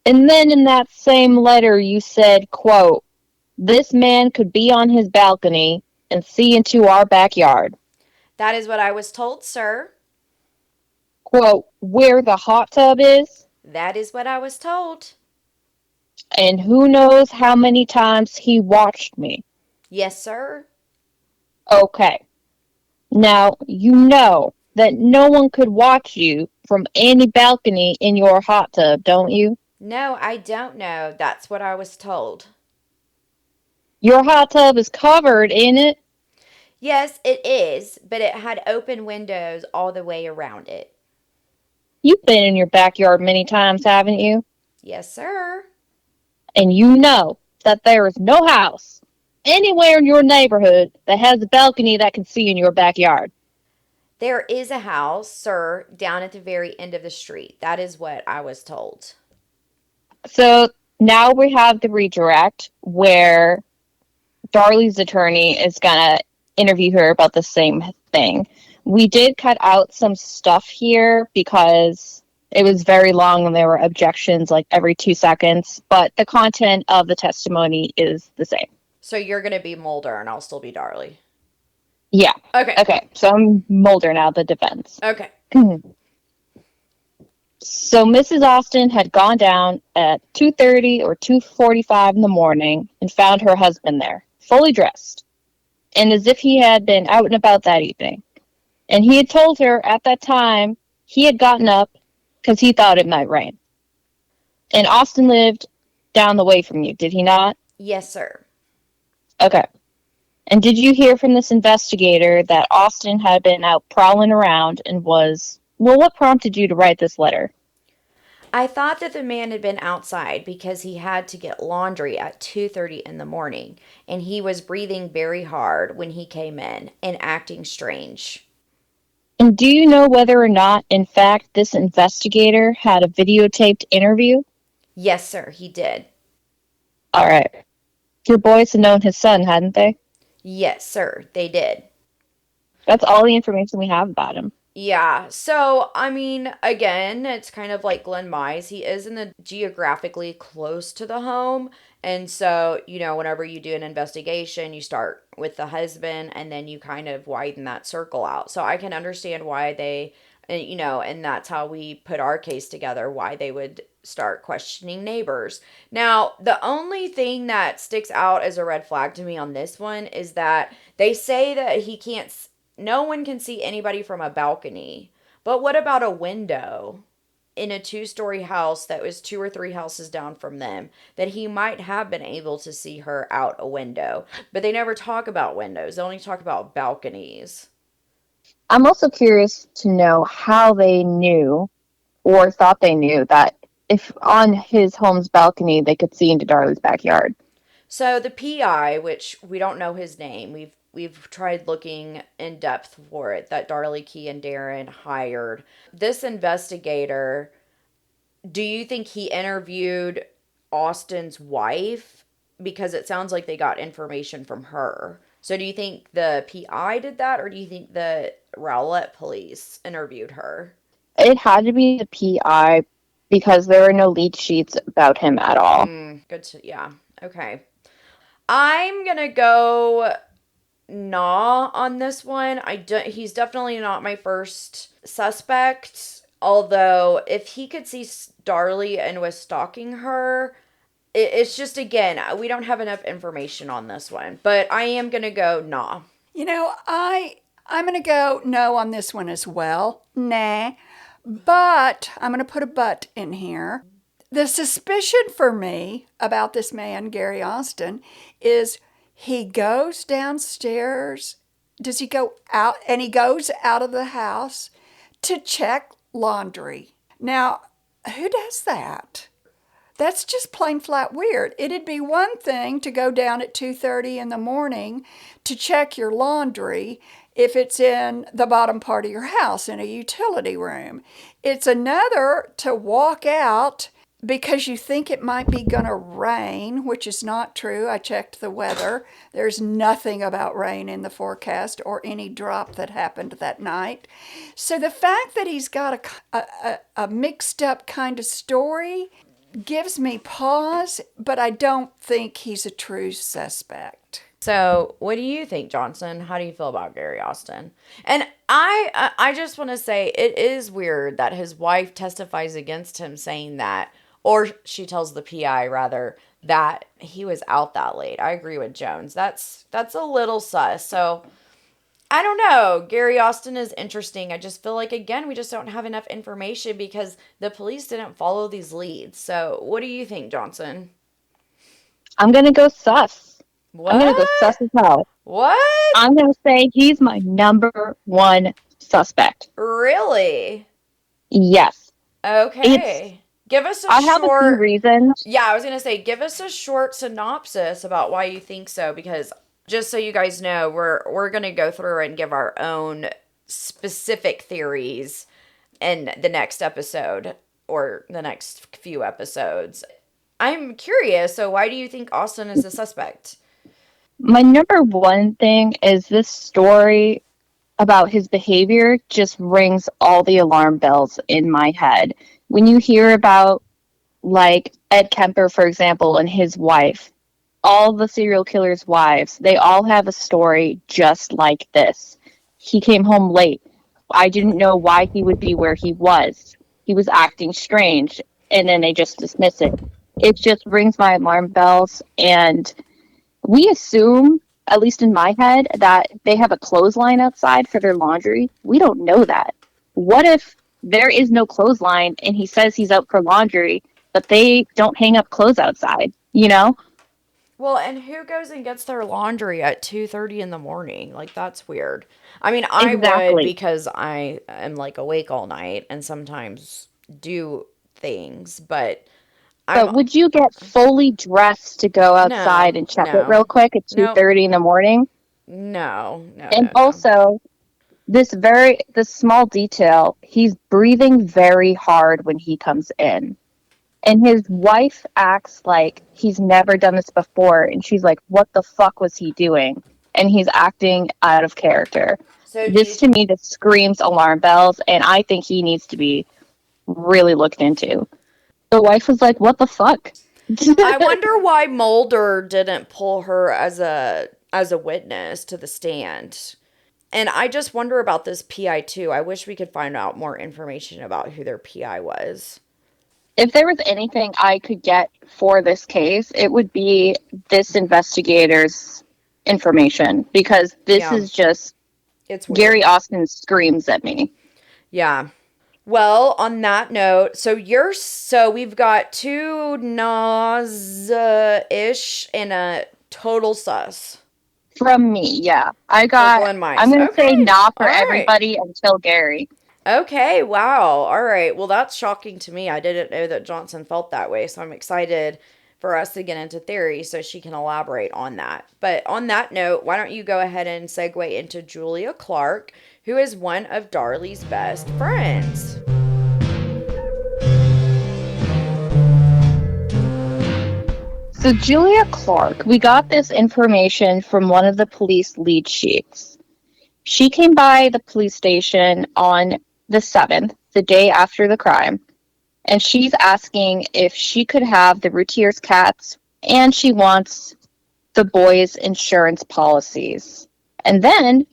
And then in that same letter you said, quote, this man could be on his balcony and see into our backyard. That is what I was told, sir. Quote, where the hot tub is, That is what I was told. and who knows how many times he watched me. Yes, sir. Okay. Now, you know that no one could watch you from any balcony in your hot tub, don't you? No, I don't know. That's what I was told. Your hot tub is covered in it. Yes, it is, but it had open windows all the way around it. You've been in your backyard many times, haven't you? Yes, sir. And you know that there is no house anywhere in your neighborhood that has a balcony that can see in your backyard. There is a house, sir, down at the very end of the street. That is what I was told. So now we have the redirect where Darlie's attorney is going to interview her about the same thing. We did cut out some stuff here because it was very long and there were objections like every 2 seconds, but the content of the testimony is the same. So you're going to be Mulder and I'll still be Darlie. Yeah. Okay. Okay. So I'm Mulder now, the defense. Okay. So Mrs. Austin had gone down at 2:30 or 2:45 in the morning and found her husband there, fully dressed, and as if he had been out and about that evening. And he had told her at that time he had gotten up because he thought it might rain. And Austin lived down the way from you, did he not? Yes, sir. Okay. And did you hear from this investigator that Austin had been out prowling around and was... Well, what prompted you to write this letter? I thought that the man had been outside because he had to get laundry at 2:30 in the morning, and he was breathing very hard when he came in and acting strange. And do you know whether or not, in fact, this investigator had a videotaped interview? Yes, sir, he did. All right. Your boys had known his son, hadn't they? Yes, sir, they did. That's all the information we have about him. Yeah, so I mean, again, it's kind of like Glenn Mize. He is in the geographically close to the home. And so, whenever you do an investigation, you start with the husband and then you kind of widen that circle out. So I can understand why they, and that's how we put our case together, why they would start questioning neighbors. Now, the only thing that sticks out as a red flag to me on this one is that they say that no one can see anybody from a balcony. But what about a window in a 2-story house that was 2 or 3 houses down from them that he might have been able to see her out a window? But they never talk about windows. They only talk about balconies. I'm also curious to know how they knew or thought they knew that if on his home's balcony they could see into Darlie's backyard. So the PI, which we don't know his name, we've tried looking in depth for it, that Darlie Key and Darren hired. This investigator, do you think he interviewed Austin's wife? Because it sounds like they got information from her. So do you think the PI did that, or do you think the Rowlett police interviewed her? It had to be the PI because there were no lead sheets about him at all. Yeah. Okay. I'm gonna go nah on this one. He's definitely not my first suspect. Although, if he could see Darlie and was stalking her, it's just, again, we don't have enough information on this one. But I am gonna go nah. I'm going to go no on this one as well. Nah. But I'm going to put a but in here. The suspicion for me about this man, Gary Austin, is he goes downstairs. Does he go out? And he goes out of the house to check laundry. Now, who does that? That's just plain flat weird. It'd be one thing to go down at 2:30 in the morning to check your laundry if it's in the bottom part of your house in a utility room. It's another to walk out because you think it might be going to rain, which is not true. I checked the weather. There's nothing about rain in the forecast or any drop that happened that night. So the fact that he's got a mixed up kind of story gives me pause, but I don't think he's a true suspect. So, what do you think, Johnson? How do you feel about Gary Austin? And I just want to say it is weird that his wife testifies against him, saying that, or she tells the PI rather, that he was out that late. I agree with Jones. That's a little sus. So, I don't know. Gary Austin is interesting. I just feel like, again, we just don't have enough information because the police didn't follow these leads. So, what do you think, Johnson? I'm going to go sus. What? I'm going to go sus as hell. What? I'm going to say he's my number one suspect. Really? Yes. Okay. Give us I have a few reasons. Yeah, I was going to say, give us a short synopsis about why you think so, because just so you guys know, we're going to go through and give our own specific theories in the next episode or the next few episodes. I'm curious, so why do you think Austin is a suspect? My number one thing is this story about his behavior just rings all the alarm bells in my head. When you hear about, like, Ed Kemper, for example, and his wife, all the serial killers' wives, they all have a story just like this. He came home late. I didn't know why he would be where he was. He was acting strange, and then they just dismiss it. It just rings my alarm bells, and we assume, at least in my head, that they have a clothesline outside for their laundry. We don't know that. What if there is no clothesline and he says he's out for laundry, but they don't hang up clothes outside, you know? Well, and who goes and gets their laundry at 2:30 in the morning? Like, that's weird. I mean, I would, because I am, like, awake all night and sometimes do things, but would you get fully dressed to go outside and check it real quick at 2:30 in the morning? No. And also, this small detail, he's breathing very hard when he comes in. And his wife acts like he's never done this before, and she's like, what the fuck was he doing? And he's acting out of character. So this, to me, just screams alarm bells, and I think he needs to be really looked into. The wife was like, what the fuck? I wonder why Mulder didn't pull her as a witness to the stand. And I just wonder about this PI too. I wish we could find out more information about who their PI was. If there was anything I could get for this case, it would be this investigator's information, because this is just, it's weird. Gary Austin screams at me. Yeah. Well, on that note, so we've got two ish and a total sus. From me, yeah. I'm going to say nah for everybody until Gary. Okay, wow. All right. Well, that's shocking to me. I didn't know that Johnson felt that way, so I'm excited for us to get into theory so she can elaborate on that. But on that note, why don't you go ahead and segue into Julia Clark, who is one of Darlie's best friends. So Julia Clark, we got this information from one of the police lead sheets. She came by the police station on the 7th, the day after the crime, and she's asking if she could have the Routier's cats, and she wants the boys' insurance policies. And then,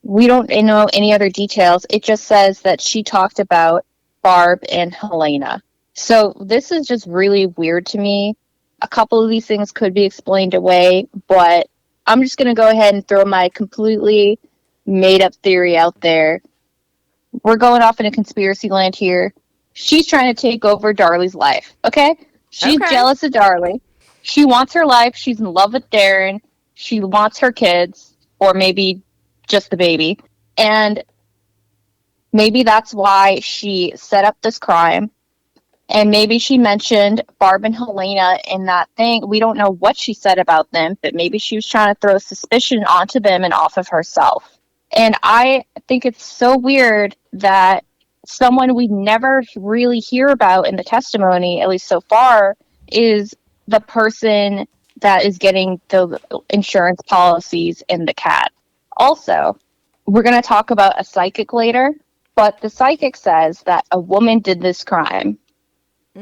we don't know any other details. It just says that she talked about Barb and Helena. So this is just really weird to me. A couple of these things could be explained away, but I'm just going to go ahead and throw my completely made-up theory out there. We're going off in a conspiracy land here. She's trying to take over Darlie's life, okay? She's jealous of Darlie. She wants her life. She's in love with Darren. She wants her kids, or maybe just the baby. And maybe that's why she set up this crime. And maybe she mentioned Barb and Helena in that thing. We don't know what she said about them, but maybe she was trying to throw suspicion onto them and off of herself. And I think it's so weird that someone we never really hear about in the testimony, at least so far, is the person that is getting the insurance policies in the cat. Also, we're going to talk about a psychic later, but the psychic says that a woman did this crime.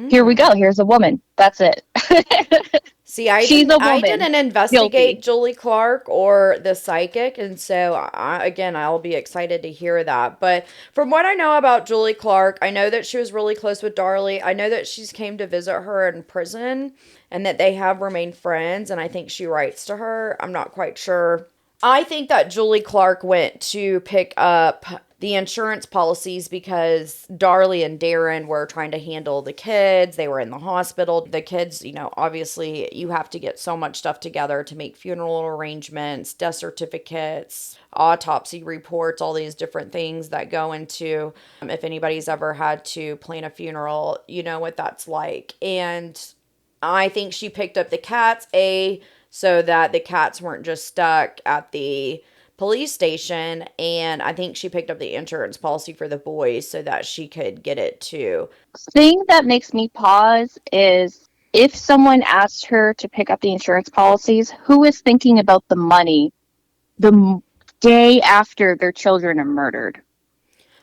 Here we go. Here's a woman. That's it. See, I She's didn't a I woman. didn't investigate Julie Clark or the psychic, and so again, I'll be excited to hear that. But from what I know about Julie Clark, I know that she was really close with Darlie. I know that she's came to visit her in prison and that they have remained friends, and I think she writes to her. I'm not quite sure. I think that Julie Clark went to pick up the insurance policies because Darlie and Darren were trying to handle the kids. They were in the hospital. The kids, obviously you have to get so much stuff together to make funeral arrangements, death certificates, autopsy reports, all these different things that go into, if anybody's ever had to plan a funeral, you know what that's like. And I think she picked up the cats, so that the cats weren't just stuck at the police station, and I think she picked up the insurance policy for the boys so that she could get it too. Thing that makes me pause is if someone asked her to pick up the insurance policies, who is thinking about the money the day after their children are murdered?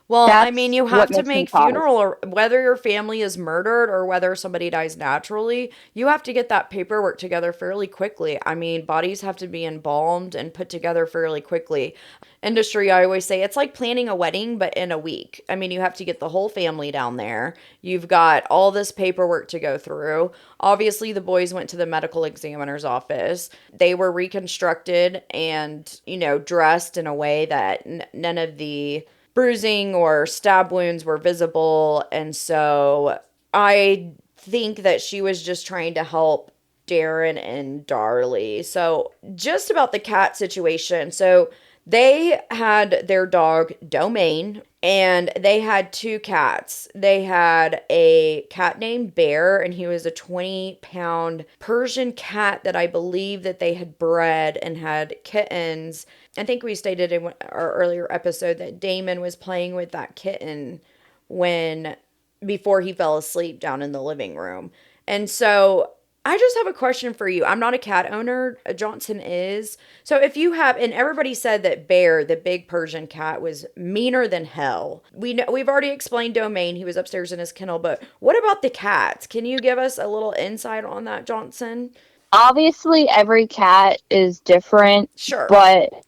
Well, That's you have to what makes me make pause. funeral, or whether your family is murdered or whether somebody dies naturally, you have to get that paperwork together fairly quickly. Bodies have to be embalmed and put together fairly quickly. Industry, I always say, it's like planning a wedding, but in a week. You have to get the whole family down there. You've got all this paperwork to go through. Obviously, the boys went to the medical examiner's office. They were reconstructed and, dressed in a way that none of the bruising or stab wounds were visible. And so I think that she was just trying to help Darren and Darlie. So just about the cat situation. So they had their dog Domain, and they had two cats. They had a cat named Bear, and he was a 20-pound Persian cat that I believe that they had bred and had kittens. I think we stated in our earlier episode that Damon was playing with that kitten before he fell asleep down in the living room. And so I just have a question for you. I'm not a cat owner. Johnson is. So if you have, and everybody said that Bear, the big Persian cat, was meaner than hell. We've already explained Domain. He was upstairs in his kennel, but what about the cats? Can you give us a little insight on that, Johnson? Obviously, every cat is different. Sure. But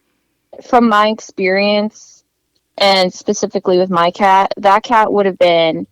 from my experience, and specifically with my cat, that cat would have been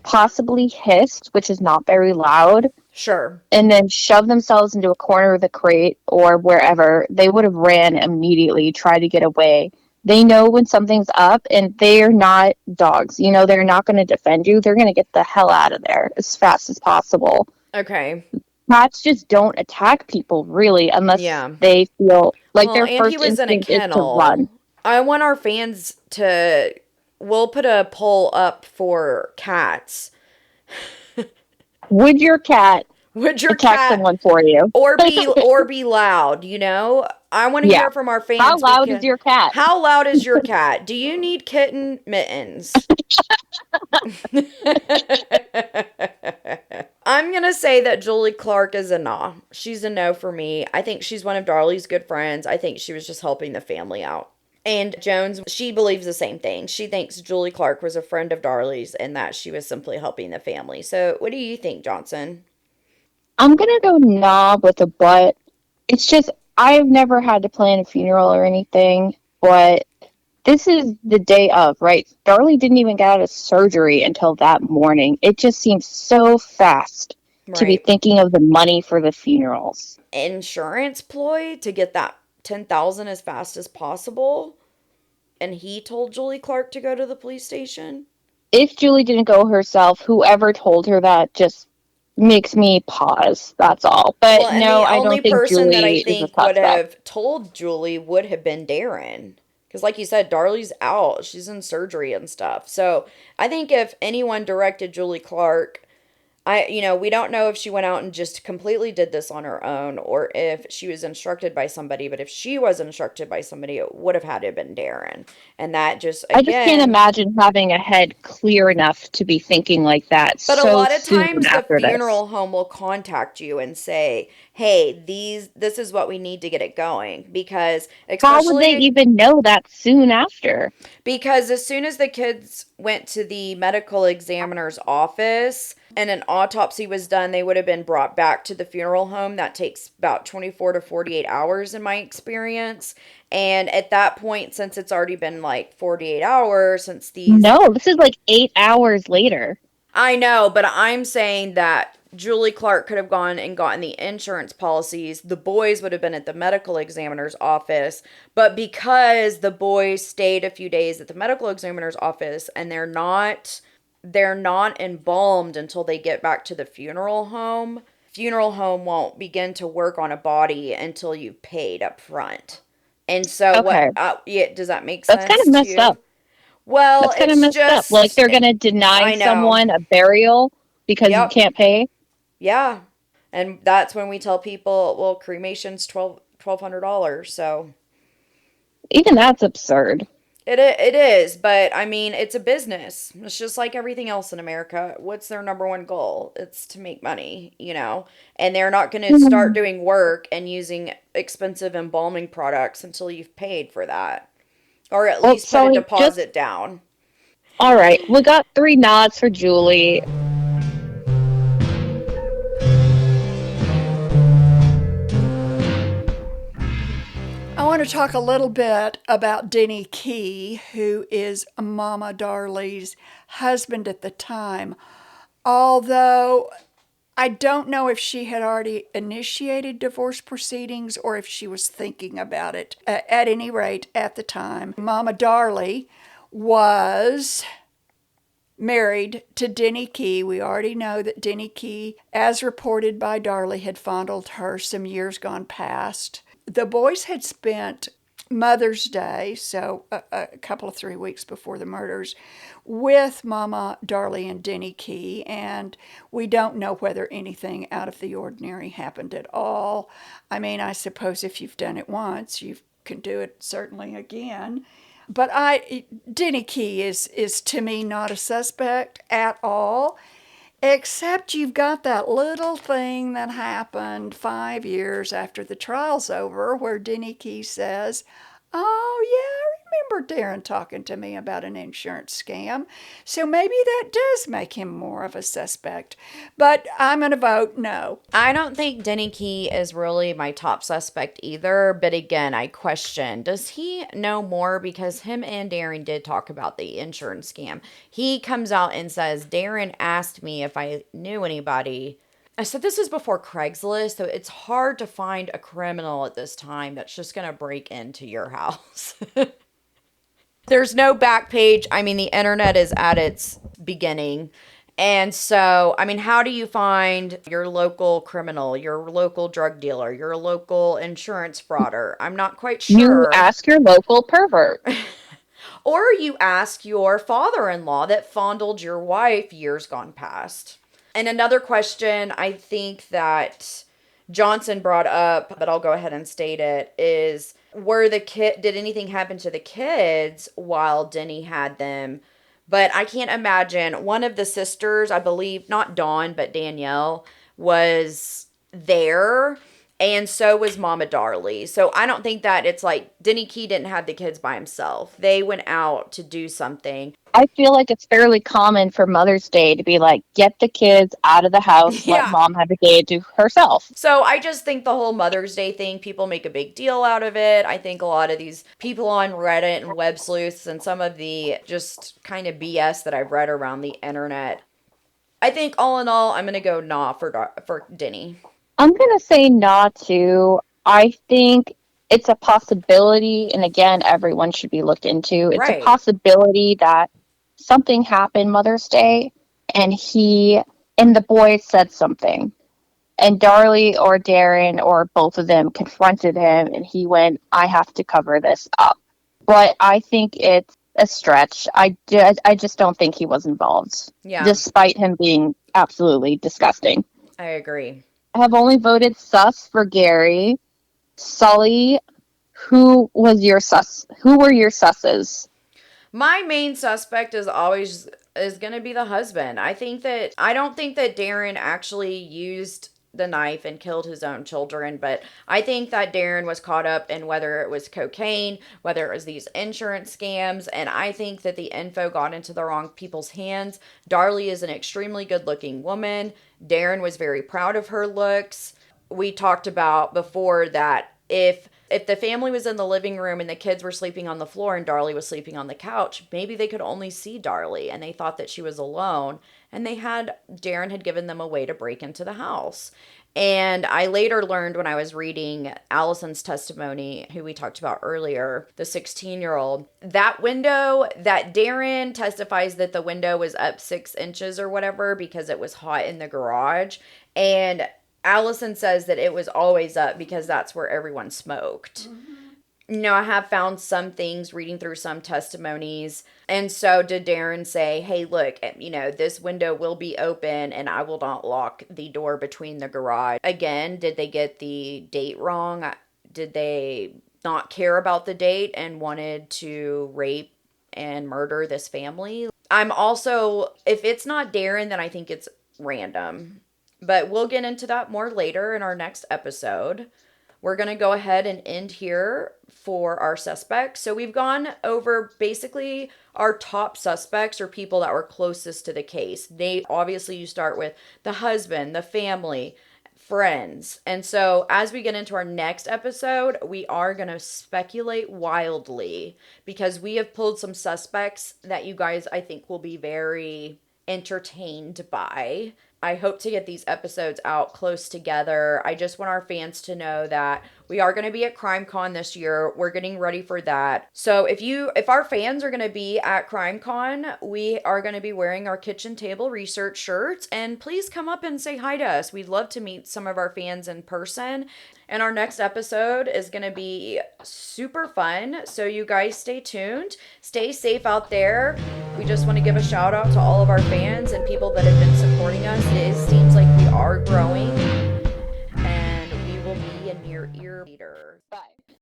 possibly hissed, which is not very loud. Sure. And then shoved themselves into a corner of the crate or wherever. They would have ran immediately, tried to get away. They know when something's up, and they're not dogs. They're not going to defend you. They're going to get the hell out of there as fast as possible. Okay. Cats just don't attack people, really, unless they feel like their first instinct is to run. I want our fans to... We'll put a poll up for cats. Would your cat attack someone for you? Or be loud, I want to hear from our fans. How loud is your cat? How loud is your cat? Do you need kitten mittens? I'm going to say that Julie Clark is a no. She's a no for me. I think she's one of Darlie's good friends. I think she was just helping the family out. And Jones, she believes the same thing. She thinks Julie Clark was a friend of Darlie's and that she was simply helping the family. So what do you think, Johnson? I'm going to go no with a but. It's just, I've never had to plan a funeral or anything, but this is the day of, right? Darlie didn't even get out of surgery until that morning. It just seems so fast to be thinking of the money for the funerals. Insurance ploy to get that $10,000 as fast as possible, and he told Julie Clark to go to the police station. If Julie didn't go herself, whoever told her that just makes me pause. That's all. But no, I don't think Julie is a suspect. The only person that I think would have told Julie would have been Darren, because like you said, Darlie's out. She's in surgery and stuff. So I think if anyone directed Julie Clark, We don't know if she went out and just completely did this on her own or if she was instructed by somebody, but if she was instructed by somebody, it would have had to have been Darren. And that just, I just can't again, imagine having a head clear enough to be thinking like that but a so lot of soon times the after this. funeral home will contact you and say, "Hey, this is what we need to get it going," because How would they especially even know that soon after? because as soon as the kids went to the medical examiner's office and an autopsy was done, they would have been brought back to the funeral home. That takes about 24 to 48 hours in my experience. And at that point, since it's already been like 48 hours since these, No, this is like 8 hours later. I know, but I'm saying that Julie Clark could have gone and gotten the insurance policies. The boys would have been at the medical examiner's office. But because the boys stayed a few days at the medical examiner's office and they're not embalmed until they get back to the funeral home won't begin to work on a body until you've paid up front. And so Okay, yeah, does that make that's kind of sense to messed you? up. Well, That's kind of it's messed up. Like just they're gonna deny I know. someone a burial because you Yep. can't pay. Yeah. And that's when we tell people, well, cremation's $1,200. So Even that's absurd. it is, but I mean, it's a business. It's just like everything else in America. What's their number one goal? It's to make money. And they're not going to start Hmm. doing work and using expensive embalming products until you've paid for that, or at Well, least put a Sully, just deposit down. all right. We got 3 nods for Julie. I want to talk a little bit about Denny Key, who is Mama Darlie's husband at the time. Although I don't know if she had already initiated divorce proceedings or if she was thinking about it. At any rate, at the time, Mama Darlie was married to Denny Key. We already know that Denny Key, as reported by Darlie, had fondled her some years gone past. The boys had spent Mother's Day, so a couple of 3 weeks before the murders, with Mama Darlie and Denny Key, and we don't know whether anything out of the ordinary happened at all. I mean, I suppose if you've done it once, you can do it certainly again. But Denny Key is to me not a suspect at all. Except you've got that little thing that happened 5 years after the trial's over where Denny Key says, "Oh, yeah, I remember Darren talking to me about an insurance scam." So maybe that does make him more of a suspect. But I'm going to vote no. I don't think Denny Key is really my top suspect either, but again, I question, does he know more? Because him and Darren did talk about the insurance scam. He comes out and says, Darren asked me if I knew anybody. I said this is before Craigslist, so it's hard to find a criminal at this time that's just going to break into your house. There's no back page. I mean, the internet is at its beginning. And so, I mean, how do you find your local criminal, your local drug dealer, your local insurance frauder? I'm not quite You sure. ask your local pervert. Or you ask your father in law that fondled your wife years gone past. And another question I think that Johnson brought up, but I'll go ahead and state it, is did anything happen to the kids while Denny had them? But I can't imagine. One of the sisters, I believe, not Dawn, but Danielle, was there. And so was Mama Darlie. So I don't think that it's like Denny Key didn't have the kids by himself. They went out to do something. I feel like it's fairly common for Mother's Day to be like, get the kids out of the house, let Yeah. mom have the day to herself. So I just think the whole Mother's Day thing, people make a big deal out of it. I think a lot of these people on Reddit and web sleuths and some of the just kind of BS that I've read around the internet. I think all in all, I'm gonna go nah for Denny. I'm going to say not to. I think it's a possibility, and again, everyone should be looked into. It's a Right. possibility that something happened Mother's Day, and the boys said something. And Darlie or Darren or both of them confronted him, and he went, I have to cover this up. But I think it's a stretch. I just don't think he was involved, Yeah. despite him being absolutely disgusting. I agree. I have only voted sus for Gary. Sully, who was your sus? Who were your susses? My main suspect is always is going to be the husband. I don't think that Darren actually used the knife and killed his own children, but I think that Darren was caught up in whether it was cocaine, whether it was these insurance scams, and I think that the info got into the wrong people's hands. Darlie is an extremely good-looking woman. Darren was very proud of her looks. We talked about before that if the family was in the living room and the kids were sleeping on the floor and Darlie was sleeping on the couch, maybe they could only see Darlie and they thought that she was alone, and Darren had given them a way to break into the house. And I later learned when I was reading Allison's testimony, who we talked about earlier, the 16-year-old, that window, that Darren testifies that the window was up 6 inches or whatever because it was hot in the garage. And Allison says that it was always up because that's where everyone smoked. I have found some things reading through some testimonies. And so did Darren say, hey, look, this window will be open and I will not lock the door between the garage. Again, did they get the date wrong? Did they not care about the date and wanted to rape and murder this family? I'm also, if it's not Darren, then I think it's random. But we'll get into that more later in our next episode. We're going to go ahead and end here for our suspects. So we've gone over basically our top suspects or people that were closest to the case. Obviously, you start with the husband, the family, friends. And so as we get into our next episode, we are going to speculate wildly because we have pulled some suspects that you guys, I think, will be very entertained by. I hope to get these episodes out close together. I just want our fans to know that we are going to be at CrimeCon this year. We're getting ready for that. So if our fans are going to be at CrimeCon, we are going to be wearing our kitchen table research shirts, and please come up and say hi to us. We'd love to meet some of our fans in person. And our next episode is going to be super fun. So you guys stay tuned. Stay safe out there. We just want to give a shout out to all of our fans and people that have been supporting us. It seems like we are growing, and we will be in your ear later.